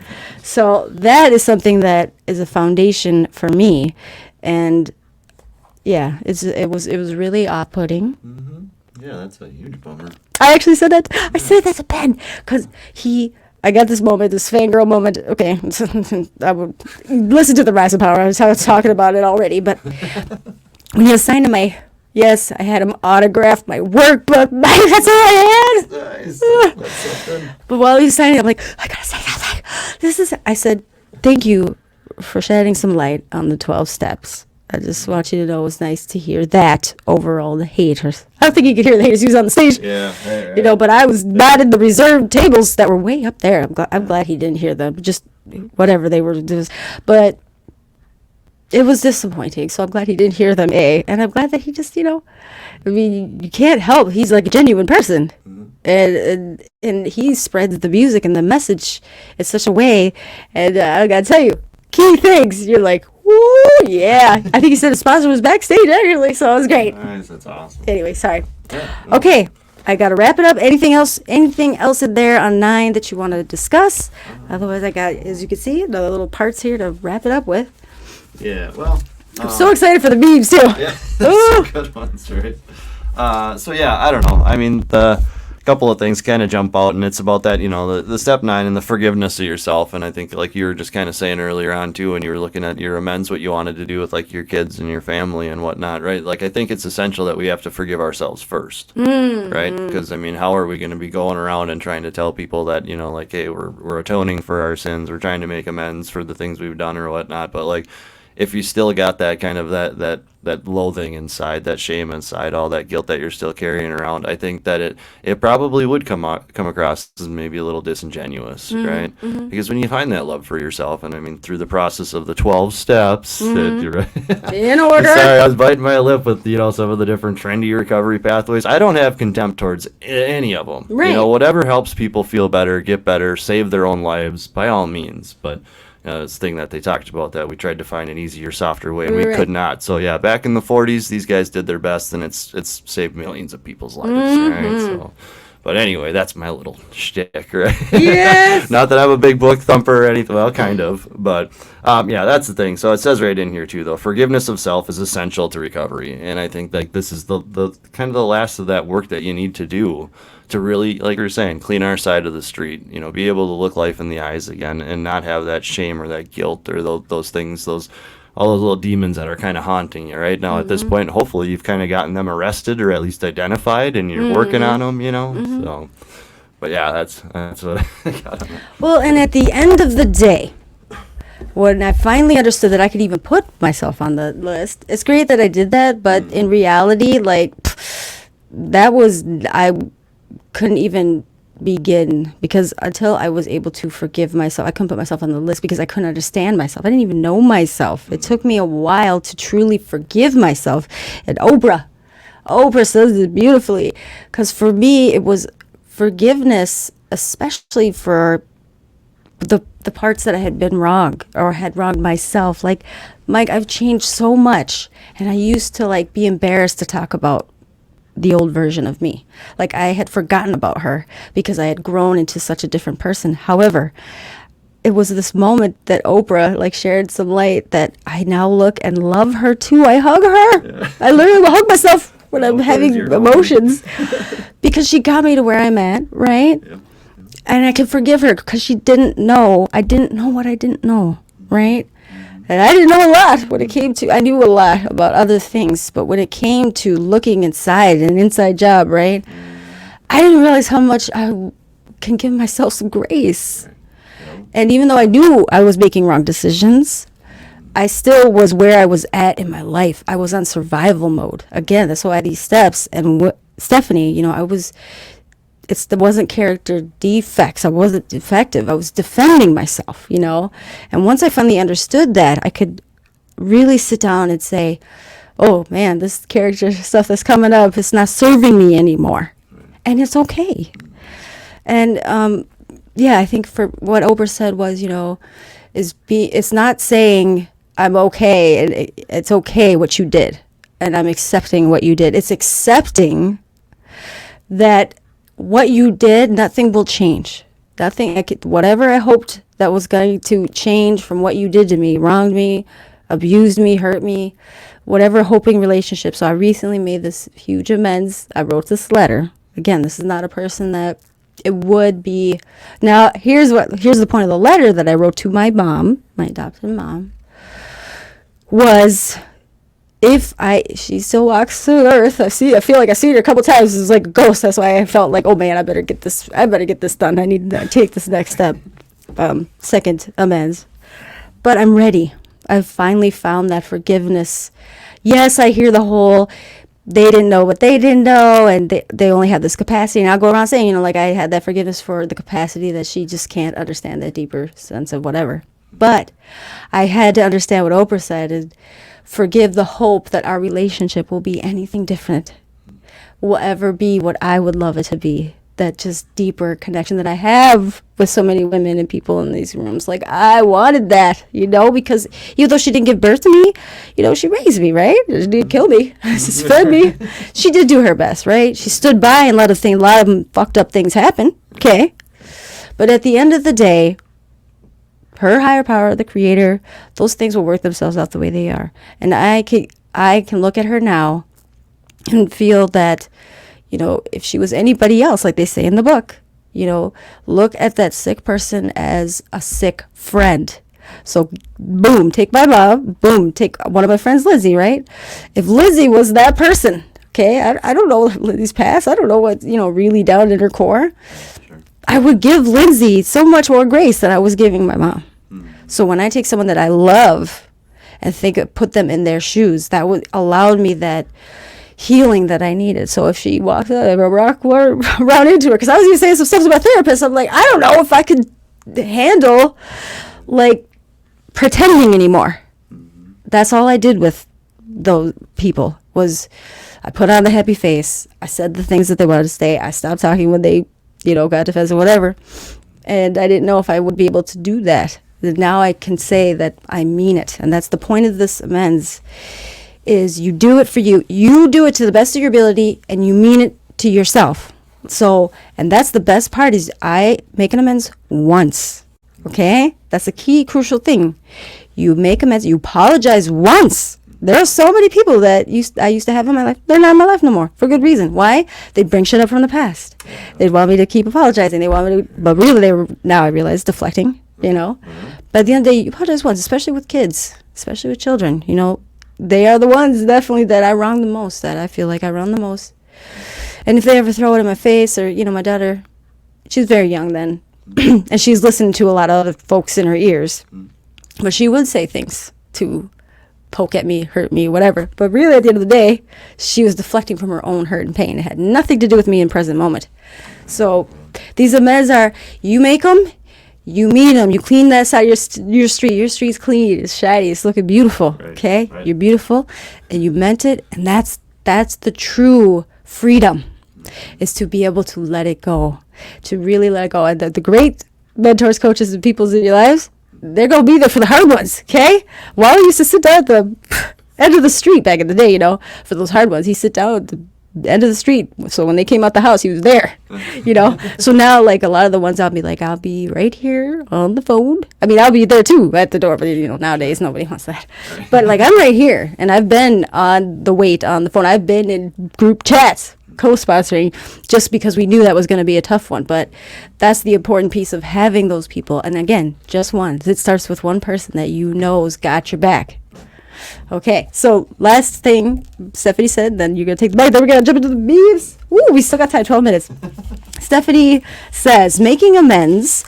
So that is something that is a foundation for me. And yeah, it was really off-putting. Mm-hmm. Yeah, that's a huge bummer. I actually said that. I said that to Ben because I got this moment, this fangirl moment. Okay, I would listen to the Rise of Power. I was talking about it already, but when he was signed to my Yes, I had him autograph my workbook. That's all I had. Nice. That's so good. But while he was signing, I'm like, I gotta say something. I said, thank you for shedding some light on the 12 steps. I just want you to know it was nice to hear that over all the haters. I don't think you could hear the haters. He was on the stage. Yeah. Right. You know, but I was not in the reserved tables that were way up there. I'm glad he didn't hear them. Just whatever they were doing. But it was disappointing. So I'm glad he didn't hear them, A. And I'm glad that he just, I mean, you can't help. He's like a genuine person. And he spreads the music and the message in such a way. And I got to tell you, key things. You're like, woo, yeah. I think he said his sponsor was backstage, actually. So it was great. Nice. That's awesome. Anyway, sorry. Yeah, no. Okay, I gotta wrap it up. Anything else in there on 9 that you want to discuss? Otherwise, I got, as you can see, the little parts here to wrap it up with. Yeah. Well. I'm so excited for the memes too. Yeah. That's good ones, right? So yeah, I don't know. I mean, the couple of things kind of jump out, and it's about that, the step 9 and the forgiveness of yourself. And I think, like you were just kind of saying earlier on too, when you were looking at your amends, what you wanted to do with like your kids and your family and whatnot, right? Like I think it's essential that we have to forgive ourselves first, right? Because I mean, how are we going to be going around and trying to tell people that, like, hey, we're atoning for our sins, we're trying to make amends for the things we've done or whatnot, but like, if you still got that kind of that loathing inside, that shame inside, all that guilt that you're still carrying around, I think that it probably would come across as maybe a little disingenuous, right? Because when you find that love for yourself, and I mean through the process of the 12 steps, that you're right. In order. Sorry, I was biting my lip with some of the different trendy recovery pathways. I don't have contempt towards any of them. Right. Whatever helps people feel better, get better, save their own lives, by all means, but. This thing that they talked about, that we tried to find an easier, softer way, and we could not. So yeah, back in the 40s, these guys did their best, and it's saved millions of people's lives, right? So, but anyway, that's my little shtick, right? Yes. Not that I'm a big book thumper or anything. Well, kind of, but yeah, that's the thing. So it says right in here too, though, forgiveness of self is essential to recovery, and I think like this is the kind of the last of that work that you need to do to really, like you're saying, clean our side of the street, be able to look life in the eyes again and not have that shame or that guilt or those things, all those little demons that are kind of haunting you right now. At this point, hopefully you've kind of gotten them arrested or at least identified, and you're working on them, so, but yeah, that's what I got on that. Well, and at the end of the day, when I finally understood that I could even put myself on the list, it's great that I did that, but in reality, like, I couldn't even begin, because until I was able to forgive myself, I couldn't put myself on the list because I couldn't understand myself. I didn't even know myself. It took me a while to truly forgive myself. And Oprah says it beautifully, because for me it was forgiveness, especially for the parts that I had been wrong or had wronged myself. Like, Mike, I've changed so much, and I used to like be embarrassed to talk about the old version of me. Like, I had forgotten about her because I had grown into such a different person. However, it was this moment that Oprah like shared some light that I now look and love her too. I hug her. Yeah. I literally will hug myself when I'm having emotions because she got me to where I'm at, right? Yeah. And I can forgive her because she didn't know. I didn't know what I didn't know, right? And I didn't know a lot when it came to, I knew a lot about other things, but when it came to looking inside, an inside job, right? I didn't realize how much I can give myself some grace. And even though I knew I was making wrong decisions, I still was where I was at in my life. I was on survival mode. Again, that's why these steps. And Stephanie, it wasn't character defects. I wasn't defective. I was defending myself, And once I finally understood that, I could really sit down and say, oh, man, this character stuff that's coming up is not serving me anymore. And it's okay. And, I think for what Oprah said was, it's not saying I'm okay and it's okay what you did and I'm accepting what you did. It's accepting that what you did, nothing will change. Nothing, whatever I hoped that was going to change from what you did to me, wronged me, abused me, hurt me, whatever hoping relationship. So I recently made this huge amends. I wrote this letter. Again, this is not a person that it would be. Now, here's the point of the letter that I wrote to my mom, my adopted mom, was she still walks the earth. I feel like I've seen her a couple times. It's like a ghost. That's why I felt like, oh man, I better get this done. I need to take this next step. Second amends. But I'm ready. I've finally found that forgiveness. Yes, I hear the whole, they didn't know what they didn't know, and they only have this capacity. And I'll go around saying, like I had that forgiveness for the capacity that she just can't understand that deeper sense of whatever. But I had to understand what Oprah said, and forgive the hope that our relationship will be anything different, will ever be what I would love it to be. That just deeper connection that I have with so many women and people in these rooms. Like, I wanted that, because even though she didn't give birth to me, she raised me, right? She didn't kill me. She fed me. She did do her best, right? She stood by and let a lot of fucked up things happen. Okay. But at the end of the day, her higher power, the creator, those things will work themselves out the way they are. And I can look at her now and feel that, if she was anybody else, like they say in the book, look at that sick person as a sick friend. So, boom, take my mom, boom, take one of my friends, Lizzie, right? If Lizzie was that person, okay, I don't know Lizzie's past, I don't know what, really down in her core, I would give Lindsay so much more grace than I was giving my mom. So when I take someone that I love and put them in their shoes, that would allow me that healing that I needed. So if she walked out, I rock around into her, because I was even saying some stuff to my therapist. I'm like, I don't know if I could handle like pretending anymore. That's all I did with those people was I put on the happy face. I said the things that they wanted to say. I stopped talking when they, got defensive, whatever. And I didn't know if I would be able to do that. Now I can say that I mean it. And that's the point of this amends. Is you do it for you. You do it to the best of your ability, and you mean it to yourself. So, and that's the best part is I make an amends once. Okay? That's a key, crucial thing. You make amends. You apologize once. There are so many people that I used to have in my life. They're not in my life no more for good reason. Why? They bring shit up from the past. They want me to keep apologizing. They want me to, but really they were, now I realize, deflecting, But at the end of the day, you apologize once, especially with kids, especially with children, They are the ones definitely that I wrong the most, that I feel like I wrong the most. And if they ever throw it in my face, or, my daughter, she was very young then, and she's listened to a lot of other folks in her ears. But she would say things to poke at me, hurt me, whatever. But really, at the end of the day, she was deflecting from her own hurt and pain. It had nothing to do with me in the present moment. So these amends are, you make them, you mean them. You clean that side of your street. Your street's clean. It's shiny. It's looking beautiful. Right, okay? Right. You're beautiful, and you meant it, and that's the true freedom, is to be able to let it go, to really let it go. And the great mentors, coaches, and peoples in your lives, they're going to be there for the hard ones, okay? Wally used to sit down at the end of the street back in the day, for those hard ones. He'd sit down at the end of the street, so when they came out the house, he was there. So now, like, a lot of the ones I'll be like, I'll be right here on the phone. I mean, I'll be there too at the door, but nowadays nobody wants that. But like, I'm right here, and I've been on the phone. I've been in group chats, co-sponsoring, just because we knew that was going to be a tough one. But that's the important piece of having those people. And again, just one. It starts with one person that has got your back. Okay, so last thing Stephanie said, then you're going to take the mic, then we're going to jump into the beeves. Ooh, we still got time, 12 minutes. Stephanie says, making amends,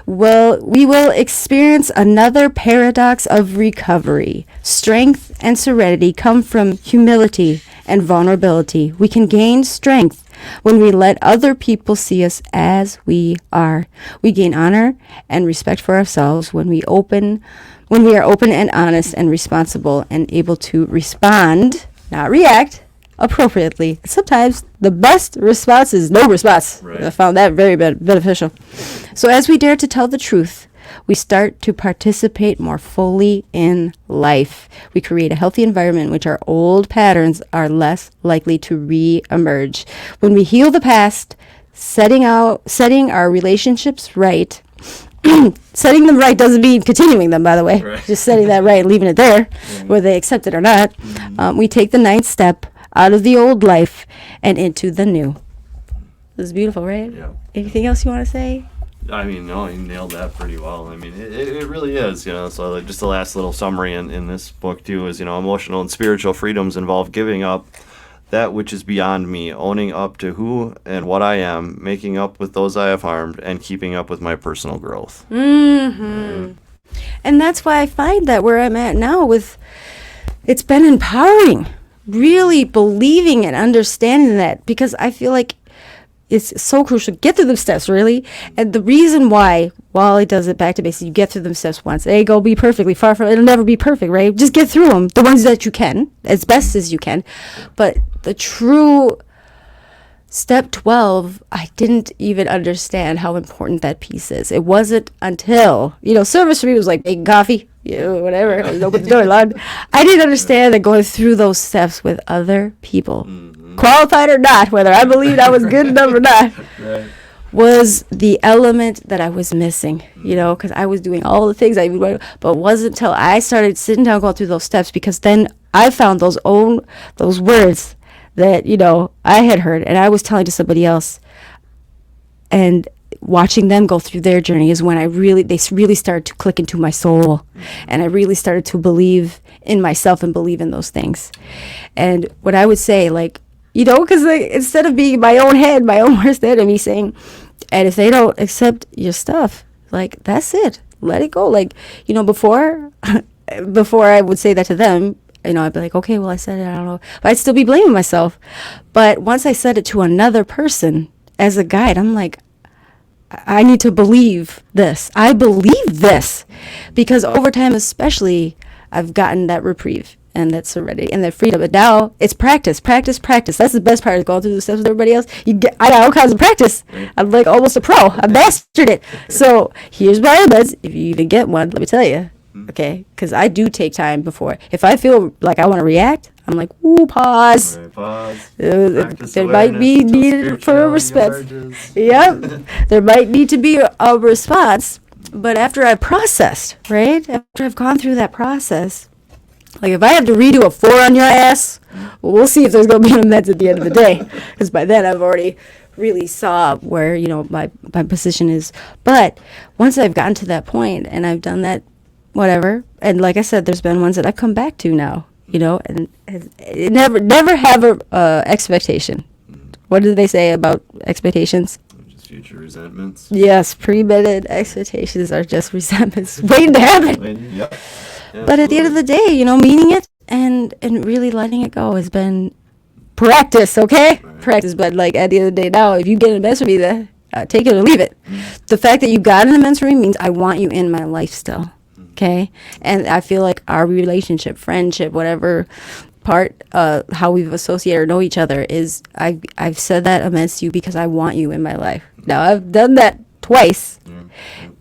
we will experience another paradox of recovery. Strength and serenity come from humility and vulnerability. We can gain strength when we let other people see us as we are. We gain honor and respect for ourselves when we are open and honest and responsible and able to respond, not react, appropriately. Sometimes the best response is no response. Right. I found that very beneficial. So as we dare to tell the truth, we start to participate more fully in life. We create a healthy environment in which our old patterns are less likely to re-emerge. When we heal the past, setting our relationships right, setting them right doesn't mean continuing them, by the way. Right. Just setting that right and leaving it there, whether they accept it or not. We take the ninth step out of the old life and into the new. This is beautiful, right? Yeah. Anything else you want to say? I mean, no, you nailed that pretty well. I mean, it really is, you know. So like, just the last little summary in this book too is, you know, emotional and spiritual freedoms involve giving up that which is beyond me, owning up to who and what I am, making up with those I have harmed, and keeping up with my personal growth. Mm-hmm. And that's why I find that where I'm at now it's been empowering, really believing and understanding that, because I feel like it's so crucial. Get through the steps, really. And the reason why Wally does it back to basics, you get through them steps once. They go be perfectly far from it'll never be perfect, right? Just get through them, the ones that you can, as best as you can. But the true step 12, I didn't even understand how important that piece is. It wasn't until, service for me was like making coffee, whatever, open the door loud. I didn't understand that going through those steps with other people, qualified or not, whether I believed I was good enough or not, was the element that I was missing, because I was doing all the things but it wasn't until I started sitting down going through those steps, because then I found those words that, I had heard and I was telling to somebody else, and watching them go through their journey is when they really started to click into my soul, and I really started to believe in myself and believe in those things. And what I would say, because instead of being my own head, my own worst enemy, saying, and if they don't accept your stuff, that's it, let it go. Before I would say that to them, I'd be like, okay, well, I said it, I don't know. But I'd still be blaming myself. But once I said it to another person as a guide, I'm like, I need to believe this. I believe this. Because over time, especially, I've gotten that reprieve and that serenity and that freedom. But now it's practice. That's the best part, is going through the steps with everybody else. I got all kinds of practice. I'm like almost a pro. I mastered it. So here's my amends. If you even get one, let me tell you. Okay, because I do take time before. If I feel like I want to react, I'm like, ooh, pause. Right, pause. There might be needed for a response. Yep, there might need to be a response. But after I've processed, right? After I've gone through that process, if I have to redo a 4 on your ass, we'll see if there's going to be an amends at the end of the day. Because by then I've already really saw where, my position is. But once I've gotten to that point and I've done that, whatever, and like I said, there's been ones that I've come back to now, and never have a expectation. What do they say about expectations? Just future resentments. Yes, premeditated expectations are just resentments waiting to happen. Yep. But at the end of the day, meaning it and really letting it go has been practice, okay? Right. Practice, but at the end of the day now, if you get an amends from me, take it or leave it. The fact that you got an amends from me means I want you in my life still. Okay, and I feel like our relationship, friendship, whatever part, how we've associated or know each other is, I've said that amends to you because I want you in my life. Now I've done that twice,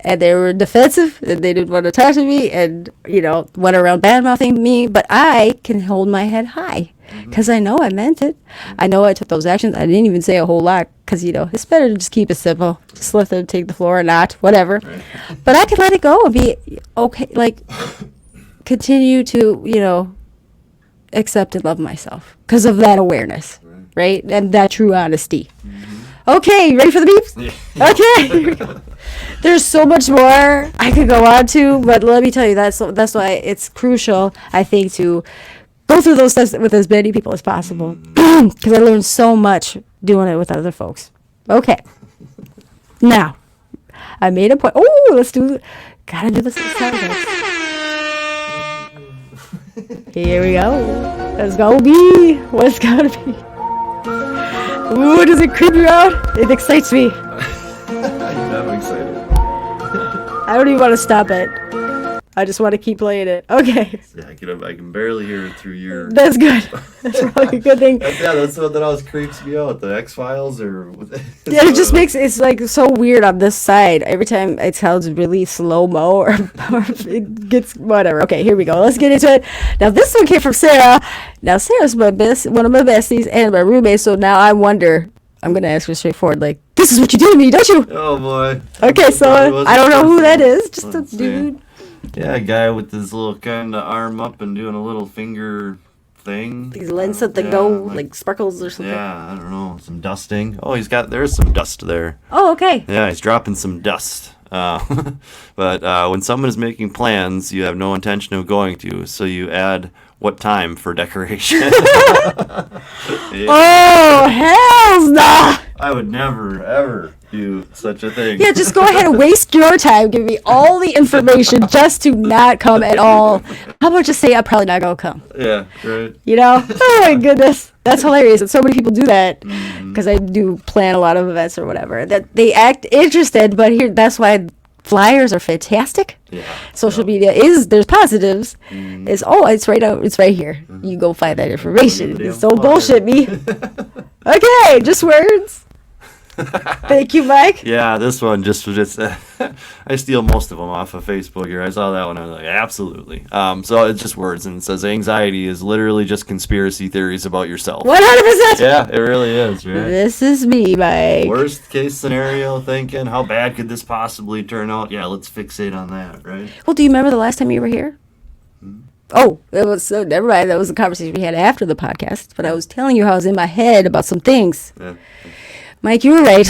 and they were defensive and they didn't want to talk to me, and went around bad mouthing me. But I can hold my head high because I know I meant it. I know I took those actions. I didn't even say a whole lot because it's better to just keep it simple. Just let them take the floor or not, whatever. Right. But I can let it go and be okay. Continue to accept and love myself because of that awareness, right? And that true honesty. Okay, ready for the beeps? Yeah. Okay. There's so much more I could go on to, but let me tell you, that's why it's crucial, I think, to go through those steps with as many people as possible, because I learned so much doing it with other folks. Okay. Now, I made a point. Oh, gotta do this. Here we go. Let's go be. What's gotta be? Ooh, does it creep you out? It excites me. I'm excited. I don't even want to stop it. I just want to keep playing it. Okay. Yeah, I can barely hear it through your... That's good. That's probably a good thing. That's what that always creeps me out. The X-Files or... Yeah, it just makes... It's so weird on this side. Every time it sounds really slow-mo or it gets... Whatever. Okay, here we go. Let's get into it. Now, this one came from Sarah. Now, Sarah's one of my besties and my roommate, so now I wonder... I'm going to ask her straightforward, this is what you do to me, don't you? Oh, boy. Okay, so I don't know who that is. Just a dude. Yeah, a guy with his little kind of arm up and doing a little finger thing. These lens that Yeah, go like sparkles or something. Yeah, I don't know. Some dusting. Oh, there's some dust there. Oh, okay. Yeah, he's dropping some dust. But when someone is making plans, you have no intention of going to, so you add what time for decoration. Oh, hell no! I would never, ever do such a thing. Yeah, just go ahead and waste your time. Give me all the information just to not come at all. How about just say I'm probably not going to come? Yeah, right. You know? Oh, my goodness. That's hilarious. And so many people do that because I do plan a lot of events or whatever. That they act interested, but that's why flyers are fantastic. Yeah. Social media there's positives. It's right out. It's right here. You go find that information. Damn Don't flyer. bullshit me. Okay, just words. Thank you, Mike. Yeah, this one just I steal most of them off of Facebook here. I saw that one. I was like, absolutely. So it's just words, and it says anxiety is literally just conspiracy theories about yourself. 100%. Yeah, it really is, right? This is me, Mike. Worst case scenario thinking, how bad could this possibly turn out? Yeah, let's fixate on that, right? Well, do you remember the last time you were here? Oh, it was never mind. That was a conversation we had after the podcast. But I was telling you how I was in my head about some things. Yeah. Mike, you were right.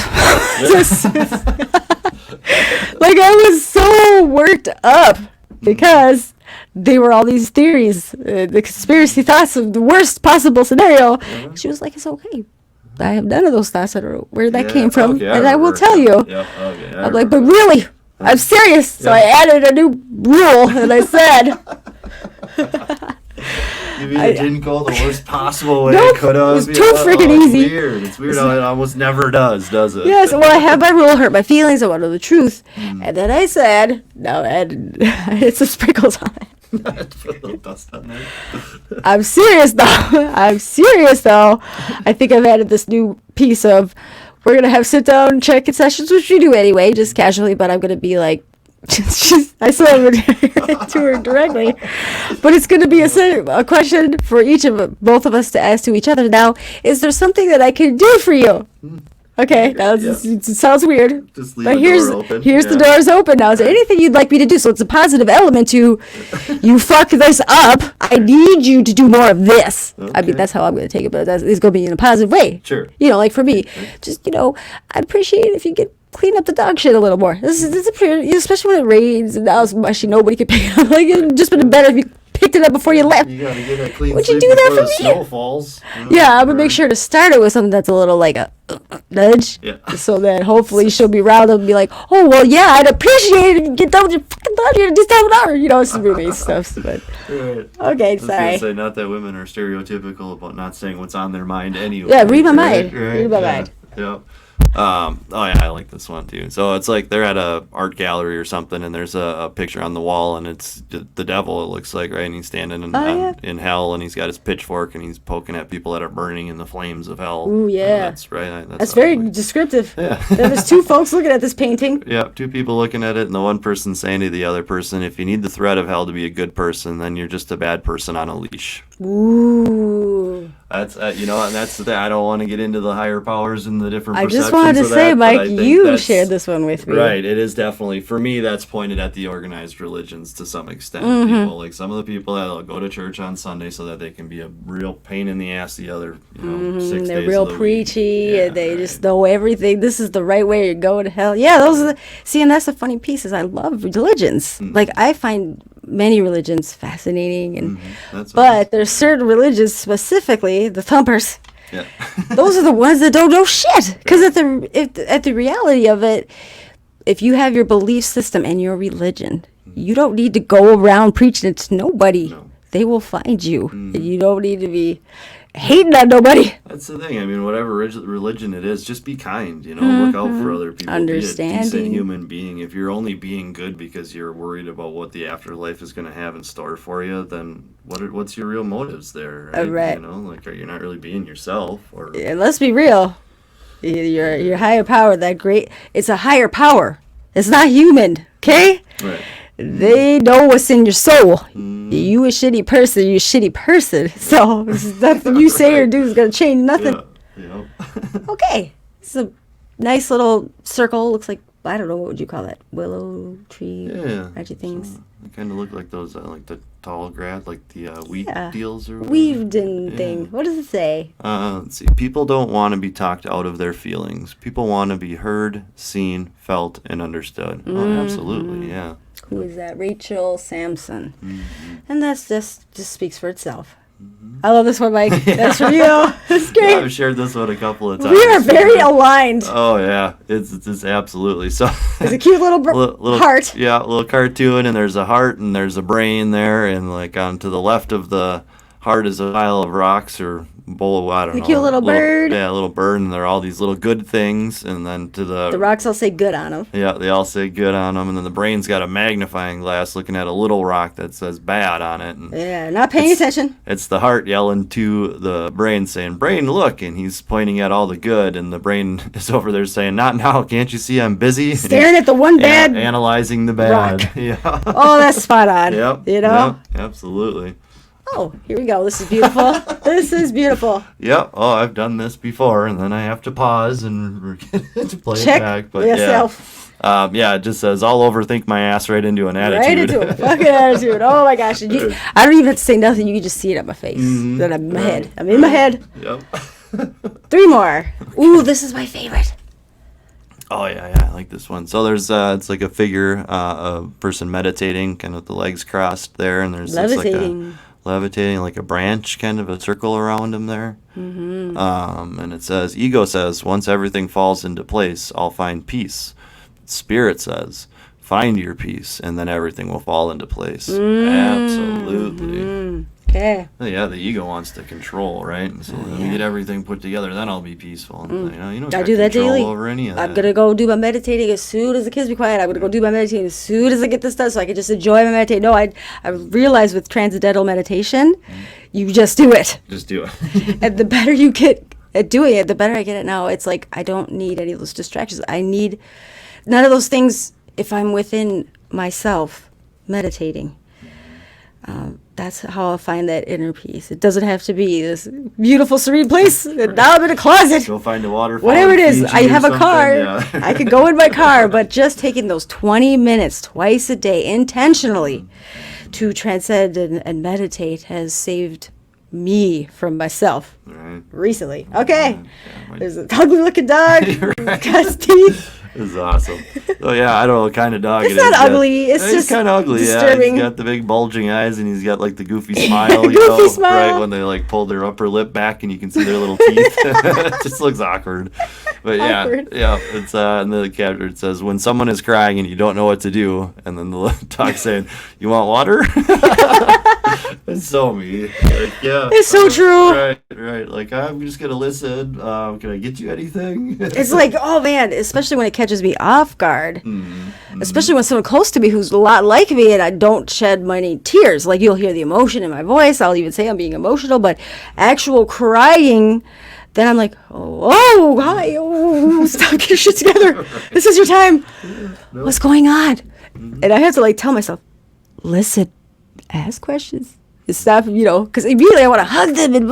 Like, I was so worked up because they were all these theories, the conspiracy thoughts of the worst possible scenario. She was like, it's okay. I have none of those thoughts. I don't know where that came from. Okay, and I will remember. tell you. Yeah, okay, I'm like, but really, I'm serious. So I added a new rule, and I said... You mean it didn't go the worst possible way Nope, it could have? it was too freaking easy. It's weird how it almost never does it? Yes, well, I have my rule, hurt my feelings, I want to know the truth. And then I said, no, and it's some sprinkles on it. Put a little dust on there. I'm serious, though. I think I've added this new piece of, we're going to have sit-down check-in sessions, which we do anyway, just casually, but I'm going to be like, I still haven't to her directly, but it's going to be a question for both of us to ask to each other. Now, is there something that I can do for you? Okay, now it sounds weird, Just leave but the here's door open. the doors open now. Is there anything you'd like me to do? So it's a positive element to you fuck this up. I need you to do more of this. I Okay. mean, that's how I'm going to take it, but it's going to be in a positive way. Sure. Like for me, just I'd appreciate it if you could clean up the dog shit a little more. This is a pretty, especially when it rains and now it's mushy. Nobody can pick it up. Like, it'd just been better if you picked it up before you left. You gotta get that clean. Would you sweep do that before for the me? snow falls. Yeah, I'm gonna make sure to start it with something that's a little like a nudge, Yeah. so that hopefully she'll be riled up and be like, "Oh well, yeah, I'd appreciate it if you get done with your fucking laundry in just half an hour." It's movie stuff. But Right. okay, I was sorry. gonna say, not that women are stereotypical about not saying what's on their mind anyway. Yeah, read my right? mind. Right? Read my Yeah. mind. Yep. Oh yeah, I like this one too. So it's like they're at a art gallery or something, and there's a picture on the wall, and it's the devil. It looks like, right? And he's standing in hell, and he's got his pitchfork, and he's poking at people that are burning in the flames of hell. Ooh, yeah. That's right. That's very descriptive. Yeah. There's two folks looking at this painting. Yeah, two people looking at it, and the one person saying to the other person, "If you need the threat of hell to be a good person, then you're just a bad person on a leash." Ooh. That's and that's the thing. I don't want to get into the higher powers and the different. I just perceptions wanted to of say, that, but I Mike, think you that's- shared this one with me. Right, it is definitely, for me, that's pointed at the organized religions to some extent. Mm-hmm. People, like some of the people that'll go to church on Sunday so that they can be a real pain in the ass the other, 6 Mm-hmm. They're days real of the week. preachy, Yeah, and they right. just know everything. This is the right way to go to hell. Yeah, those are see, and that's the funny piece is I love religions. Mm-hmm. Like, I find many religions fascinating, and That's but there's certain religions, specifically the thumpers. yeah. Those are the ones that don't know shit. Because at the reality of it, if you have your belief system and your religion, you don't need to go around preaching it to nobody. No. They will find you. And you don't need to be hating on nobody. That's the thing. I mean, whatever religion it is, just be kind. Look out for other people. Be a decent Understanding. human being. If you're only being good because you're worried about what the afterlife is going to have in store for you, then what's your real motives there? Right? Right. Like you're not really being yourself. Or And let's be real. Your higher power, it's a higher power. It's not human, okay? right. They know what's in your soul. You a shitty person, you a shitty person. So nothing you say or do is gonna change nothing. Yeah. Okay. It's a nice little circle. Looks like, I don't know, what would you call that? Willow tree? Yeah. Magic things. They kind of look like those, like the tall grass, like the wheat deals or whatever. Weaved in thing. What does it say? Let's see. People don't want to be talked out of their feelings. People want to be heard, seen, felt, and understood. Oh, absolutely, yeah. Who is that? Rachel Sampson. And that's just speaks for itself. I love this one, Mike. That's for you. It's great. I've shared this one a couple of times. We are very aligned. Oh yeah, it's absolutely so. It's a cute little, little heart. Yeah, a little cartoon, and there's a heart, and there's a brain there, and like on to the left of the heart is a pile of rocks or bowl. I don't know. A cute little bird. Yeah, a little bird, and there are all these little good things, and then to the rocks all say good on them. Yeah, they all say good on them, and then the brain's got a magnifying glass looking at a little rock that says bad on it. And yeah, not paying attention. It's the heart yelling to the brain, saying, "Brain, look!" And he's pointing at all the good, and the brain is over there saying, "Not now! Can't you see I'm busy?" Staring at the one bad, analyzing the bad. Rock. Yeah. Oh, that's spot on. Yep. You know. Yep, absolutely. Oh, here we go. This is beautiful. This is beautiful. Yep. Oh, I've done this before, and then I have to pause and to play Check it back. But yourself. Yeah, it just says, "I'll overthink my ass right into an attitude." Right into a fucking attitude. Oh my gosh. I don't even have to say nothing. You can just see it on my face. That I'm in my head. I'm in my head. Yep. 3 more. Ooh, this is my favorite. Oh yeah, I like this one. So there's it's like a figure, a person meditating, kind of with the legs crossed there, and there's levitating like a branch, kind of a circle around him there. And it says, ego says, once everything falls into place, I'll find peace. Spirit says, find your peace, and then everything will fall into place. Absolutely. Okay. Yeah, the ego wants to control, right? And so when we get everything put together, then I'll be peaceful. And, you don't I got do that control daily. over any of I'm that. gonna go do my meditating as soon as the kids be quiet. I'm gonna go do my meditating as soon as I get this done, so I can just enjoy my meditation. No, I realize with transcendental meditation, you just do it. Just do it. And the better you get at doing it, the better I get at now. It's like I don't need any of those distractions. I need none of those things if I'm within myself meditating. That's how I find that inner peace. It doesn't have to be this beautiful, serene place. And now I'm in a closet. Go find a waterfall. Whatever it is, Fiji I or have a something, car. yeah. I could go in my car, but just taking those 20 minutes twice a day intentionally to transcend and meditate has saved me from myself recently. Okay. There's an ugly looking dog. Got his teeth. It's awesome. So yeah, I don't know what kind of dog It's it not is. ugly. It's just kind of ugly. disturbing. Yeah, he's got the big bulging eyes, and he's got like the goofy smile. Goofy smile. Right when they like pull their upper lip back, and you can see their little teeth. It just looks awkward. But yeah, Awkward. yeah. It's in the capture it says, when someone is crying and you don't know what to do, and then the dog's saying, "You want water?" It's so me. Like, yeah. It's so true. Right. Like, I'm just gonna listen. Can I get you anything? It's like, oh man, especially when it catches me off guard. Especially when someone close to me who's a lot like me and I don't shed many tears. Like, you'll hear the emotion in my voice. I'll even say I'm being emotional, but actual crying, then I'm like, oh, hi, oh, stop, get your shit together. This is your time. What's going on? And I have to like tell myself, listen, ask questions. Stop, because immediately I want to hug them and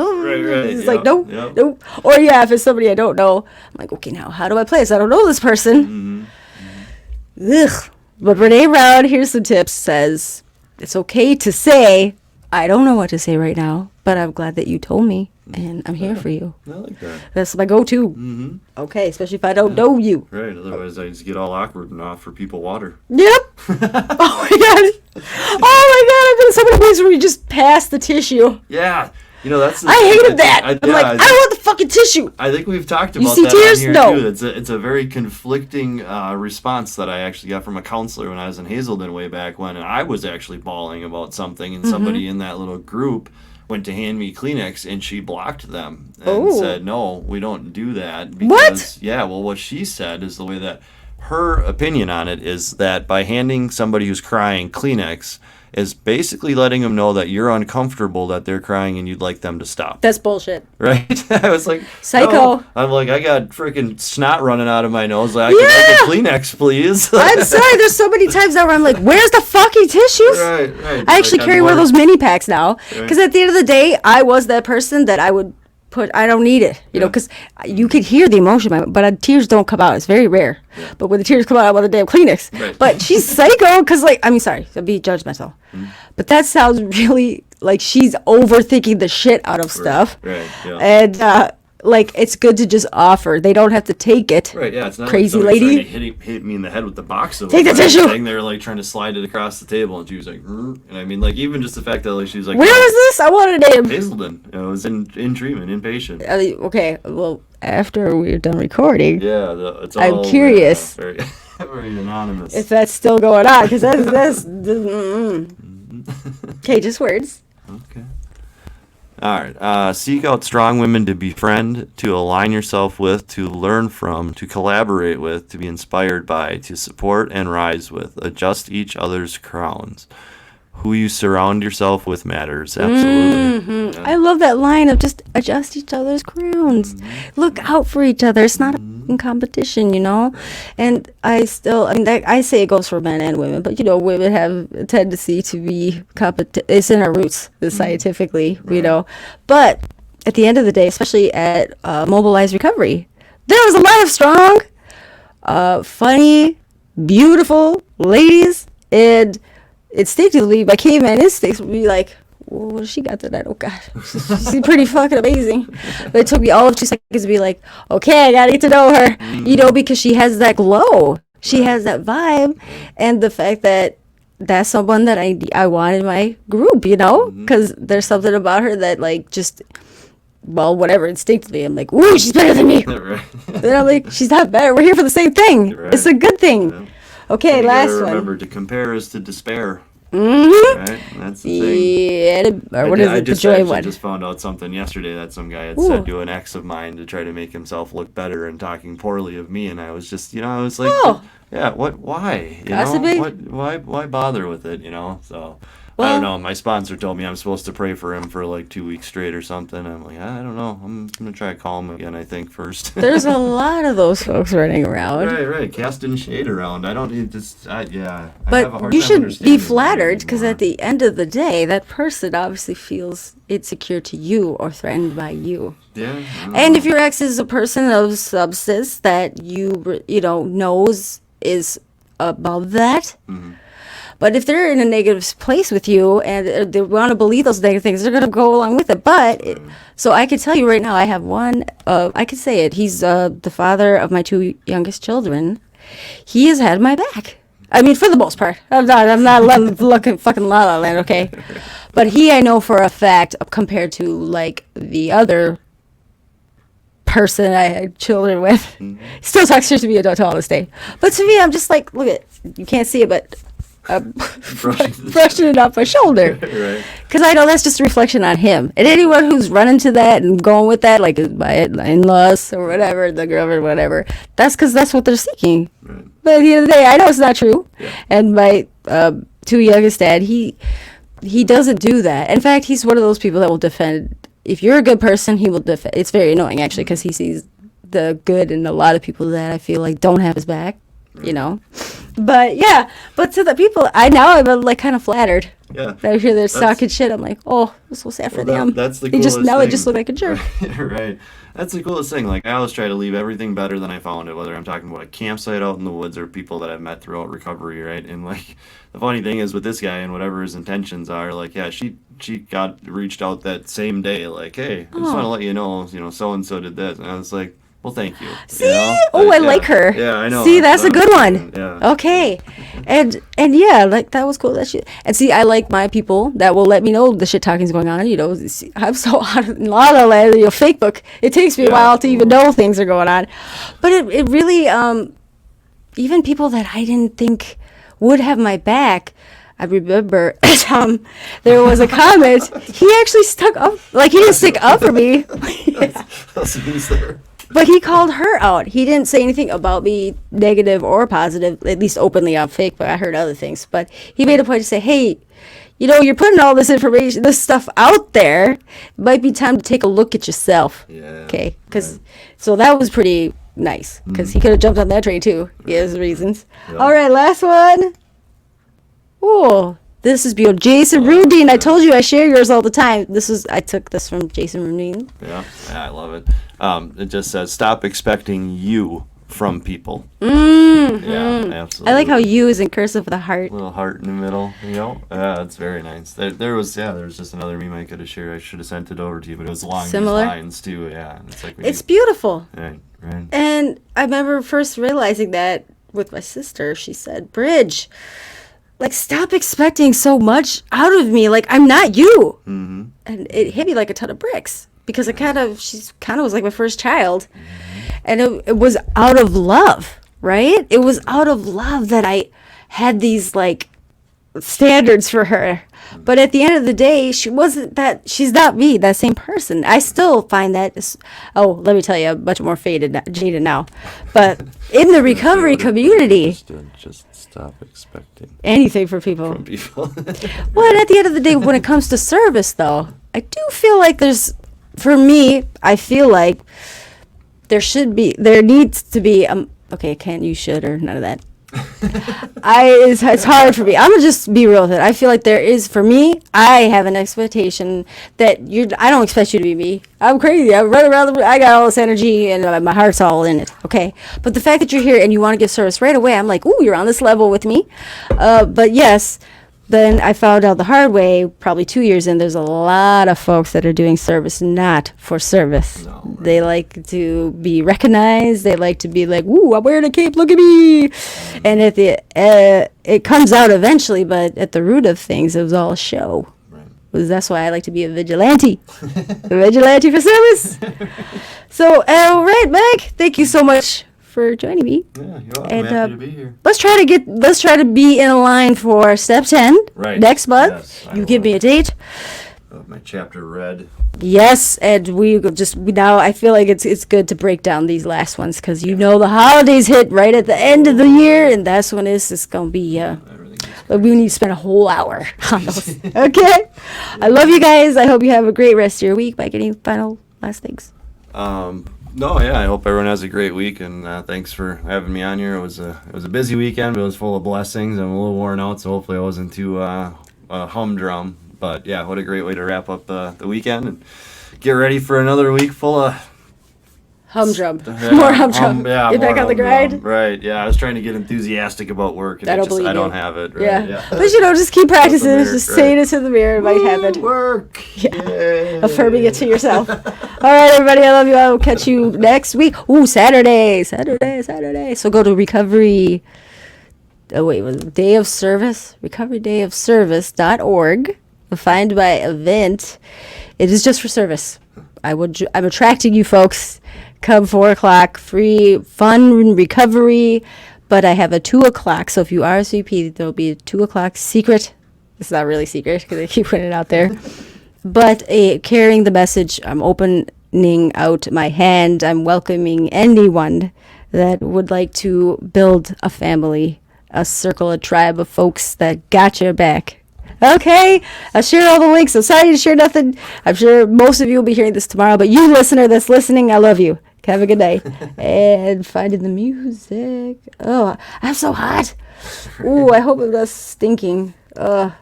it's like, no. Or if it's somebody I don't know, I'm like, okay, now how do I play this? I don't know this person. Ugh. But Brene Brown, here's some tips, says, it's okay to say, I don't know what to say right now, but I'm glad that you told me, and I'm here for you. I like that. That's my go-to. Okay, especially if I don't know you. Right, otherwise I just get all awkward and offer people water. Yep. Oh my god. I've been in so many places where you just pass the tissue. Yeah. That's I hated that. I'm like, I don't want the fucking tissue. I think we've talked You about see that tears? on here No. too. It's a very conflicting response that I actually got from a counselor when I was in Hazelden way back when, and I was actually bawling about something, and somebody in that little group went to hand me Kleenex, and she blocked them and said, "No, we don't do that." Because, What? Yeah. Well, what she said is the way that her opinion on it is that by handing somebody who's crying Kleenex is basically letting them know that you're uncomfortable that they're crying and you'd like them to stop. That's bullshit. Right? I was like, Psycho. No. I'm like, I got freaking snot running out of my nose. Like, I can make a Kleenex, please. I'm sorry. There's so many times now where I'm like, where's the fucking tissues? Right. I actually carry one of those mini packs now. Because at the end of the day, I was that person that I would I don't need it, you know, because you could hear the emotion, but tears don't come out. It's very rare. Yeah. But when the tears come out, I want a damn Kleenex. Right. But she's psycho because, like, I mean, sorry, to be judgmental. But that sounds really like she's overthinking the shit out of stuff. Right. Yeah. And, like, it's good to just offer. They don't have to take it. Right, yeah. It's not crazy like lady. Hit me in the head with the box of take the tissue. Thing. They were like trying to slide it across the table, and she was like, and I mean, like, even just the fact that like she's like, where is this? I want a name. Hazelden. It was in treatment, inpatient. Okay, well, after we're done recording, it's all, I'm curious. Very, very anonymous. If that's still going on, because that's okay, just words. Okay. All right. Seek out strong women to befriend, to align yourself with, to learn from, to collaborate with, to be inspired by, to support and rise with. Adjust each other's crowns. Who you surround yourself with matters. Absolutely. Yeah. I love that line of just adjust each other's crowns. Look out for each other. It's not in competition, you know? And I say it goes for men and women, but, you know, women have a tendency to be it's in our roots, scientifically, you know? But at the end of the day, especially at Mobilized Recovery, there was a lot of strong, funny, beautiful ladies, and instinctively, my caveman instincts would be like, well, what does she got tonight? Oh, God. She's pretty fucking amazing. But it took me all of 2 seconds to be like, okay, I got to get to know her. You know, because she has that glow. She has that vibe. And the fact that that's someone that I want in my group, you know? Because there's something about her that, like, just, well, whatever, instinctively, I'm like, ooh, she's better than me. Right. Then I'm like, she's not better. We're here for the same thing. Right. It's a good thing. Yeah. Okay, last one. Remember, to compare is to despair. Right? That's the thing. Yeah, or what is it? The joy one. I just found out something yesterday that some guy had said to an ex of mine to try to make himself look better and talking poorly of me, and I was just, you know, I was like, yeah, what? Why? You know, why bother with it? You know, so. Well, I don't know. My sponsor told me I'm supposed to pray for him for like 2 weeks straight or something. I'm like, I don't know. I'm going to try to call him again, I think, first. There's a lot of those folks running around. Right. Casting shade around. I don't need this. But you should be flattered because at the end of the day, that person obviously feels insecure to you or threatened by you. Yeah. And if your ex is a person of substance that you know, knows is above that, but if they're in a negative place with you and they want to believe those negative things, they're going to go along with it. But so I can tell you right now, I have one. I can say it. He's the father of my 2 youngest children. He has had my back. I mean, for the most part. I'm not looking fucking La La Land, okay? But I know for a fact, compared to like the other person I had children with, still talks shit to me to all this day. But to me, I'm just like, look at, you can't see it, but. Brushing it off my shoulder, because I know that's just a reflection on him. And anyone who's running to that and going with that, like my in-laws or whatever, the girlfriend, whatever, that's because that's what they're seeking. Right. But at the end of the day, I know it's not true. Yeah. And my 2 youngest dad, he doesn't do that. In fact, he's one of those people that will defend. If you're a good person, he will defend. It's very annoying actually, because he sees the good in a lot of people that I feel like don't have his back. You know, but to the people I'm like kind of flattered. Yeah, I hear they're talking shit. I'm like, oh, I'm so sad for them. That's the coolest thing. They just look like a jerk. Right. That's the coolest thing. Like, I always try to leave everything better than I found it, whether I'm talking about a campsite out in the woods or people that I've met throughout recovery, right? And like, the funny thing is with this guy and whatever his intentions are, like, yeah, she reached out that same day, like, hey, I just want to let you know, so and so did this, and I was like, well, thank you. See? You know? Oh, I like her. Yeah, I know. See, that's a good one. Yeah. Okay. And yeah, like, that was cool. That shit. And see, I like my people that will let me know the shit talking's going on. You know, see, I'm so out of La La Land, fake book. It takes me a while to even know things are going on. But it really, even people that I didn't think would have my back, I remember there was a comment. He actually stuck up. Like, he didn't stick up for me. But he called her out. He didn't say anything about me, negative or positive, at least openly on fake, but I heard other things. But he made a point to say, hey, you're putting all this information, this stuff out there. It might be time to take a look at yourself. Yeah. Okay? So that was pretty nice, because he could have jumped on that train too. He has reasons. Yep. All right, last one. Oh, This is beautiful. Jason Rudine. I told you I share yours all the time. I took this from Jason Rudine. Yeah, I love it. It just says, stop expecting you from people. Yeah, absolutely. I like how you is in cursive with a heart. Little heart in the middle, Yeah, it's very nice. There was just another meme I could have shared. I should have sent it over to you, but it was along Similar? these lines too. Yeah, it's like It's beautiful. right. And I remember first realizing that with my sister. She said, Bridge, like, stop expecting so much out of me. Like, I'm not you. Mm-hmm. And it hit me like a ton of bricks because she kind of was like my first child. And it was out of love, right? It was out of love that I had these, like, standards for her. But at the end of the day, she's not me, that same person. I still find that, let me tell you, much more jaded now. But in the recovery community, just stop expecting anything from people. Well, and at the end of the day, when it comes to service, though, I do feel like I feel like there needs to be, okay, can't use should or none of that. It's hard for me. I'm gonna just be real with it. I feel like for me, I have an expectation that I don't expect you to be me. I'm crazy. I run around I got all this energy and my heart's all in it. Okay. But the fact that you're here and you want to give service right away, I'm like, ooh, you're on this level with me. But yes, then I found out the hard way, probably 2 years in, there's a lot of folks that are doing service not for service. No, right. They like to be recognized. They like to be like, ooh, I'm wearing a cape, look at me. And it comes out eventually, but at the root of things, it was all a show. Right. That's why I like to be a vigilante. A vigilante for service. So, all right, Meg, thank you so much for joining me. Yeah, you're welcome. I'm happy to be here. Let's try to be in line for step 10 next month. Yes, you give me a date. My chapter read. Yes, and now I feel like it's good to break down these last ones because the holidays hit right at the end of the year, and that's when it's gonna be. We need to spend a whole hour on those. Okay, I love you guys. I hope you have a great rest of your week. Mike, any final last things? No, yeah, I hope everyone has a great week, and thanks for having me on here. It was a busy weekend, but it was full of blessings. I'm a little worn out, so hopefully I wasn't too humdrum. But yeah, what a great way to wrap up the weekend and get ready for another week full of humdrum. More humdrum. Get back on the grind. Right, yeah. I was trying to get enthusiatic about work, and I don't have it. Right? Yeah. But just keep practicing. Just saying it to the mirror. It might happen. Work. Yeah. Affirming it to yourself. All right, everybody. I love you. I will catch you next week. Ooh, Saturday. So go to recovery. Day of Service. recoverydayofservice.org. Find my event. It is just for service. I'm attracting you folks. Come 4 o'clock, free, fun recovery. But I have a 2 o'clock. So if you RSVP, there'll be a 2 o'clock secret. It's not really secret because I keep putting it out there. But carrying the message, I'm opening out my hand. I'm welcoming anyone that would like to build a family, a circle, a tribe of folks that got your back. Okay, I shared all the links. I'm sorry to share nothing. I'm sure most of you will be hearing this tomorrow, but you listener that's listening, I love you. Have a good day. And finding the music. Oh, I'm so hot. Ooh, I hope it was stinking. I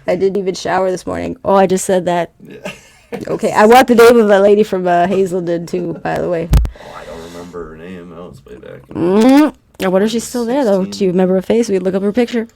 didn't even shower this morning. Oh, I just said that. Yeah. Okay, I want the name of that lady from Hazelden too, by the way. Oh, I don't remember her name. That was way back. I wonder if she's still there, though. Do you remember her face? We look up her picture.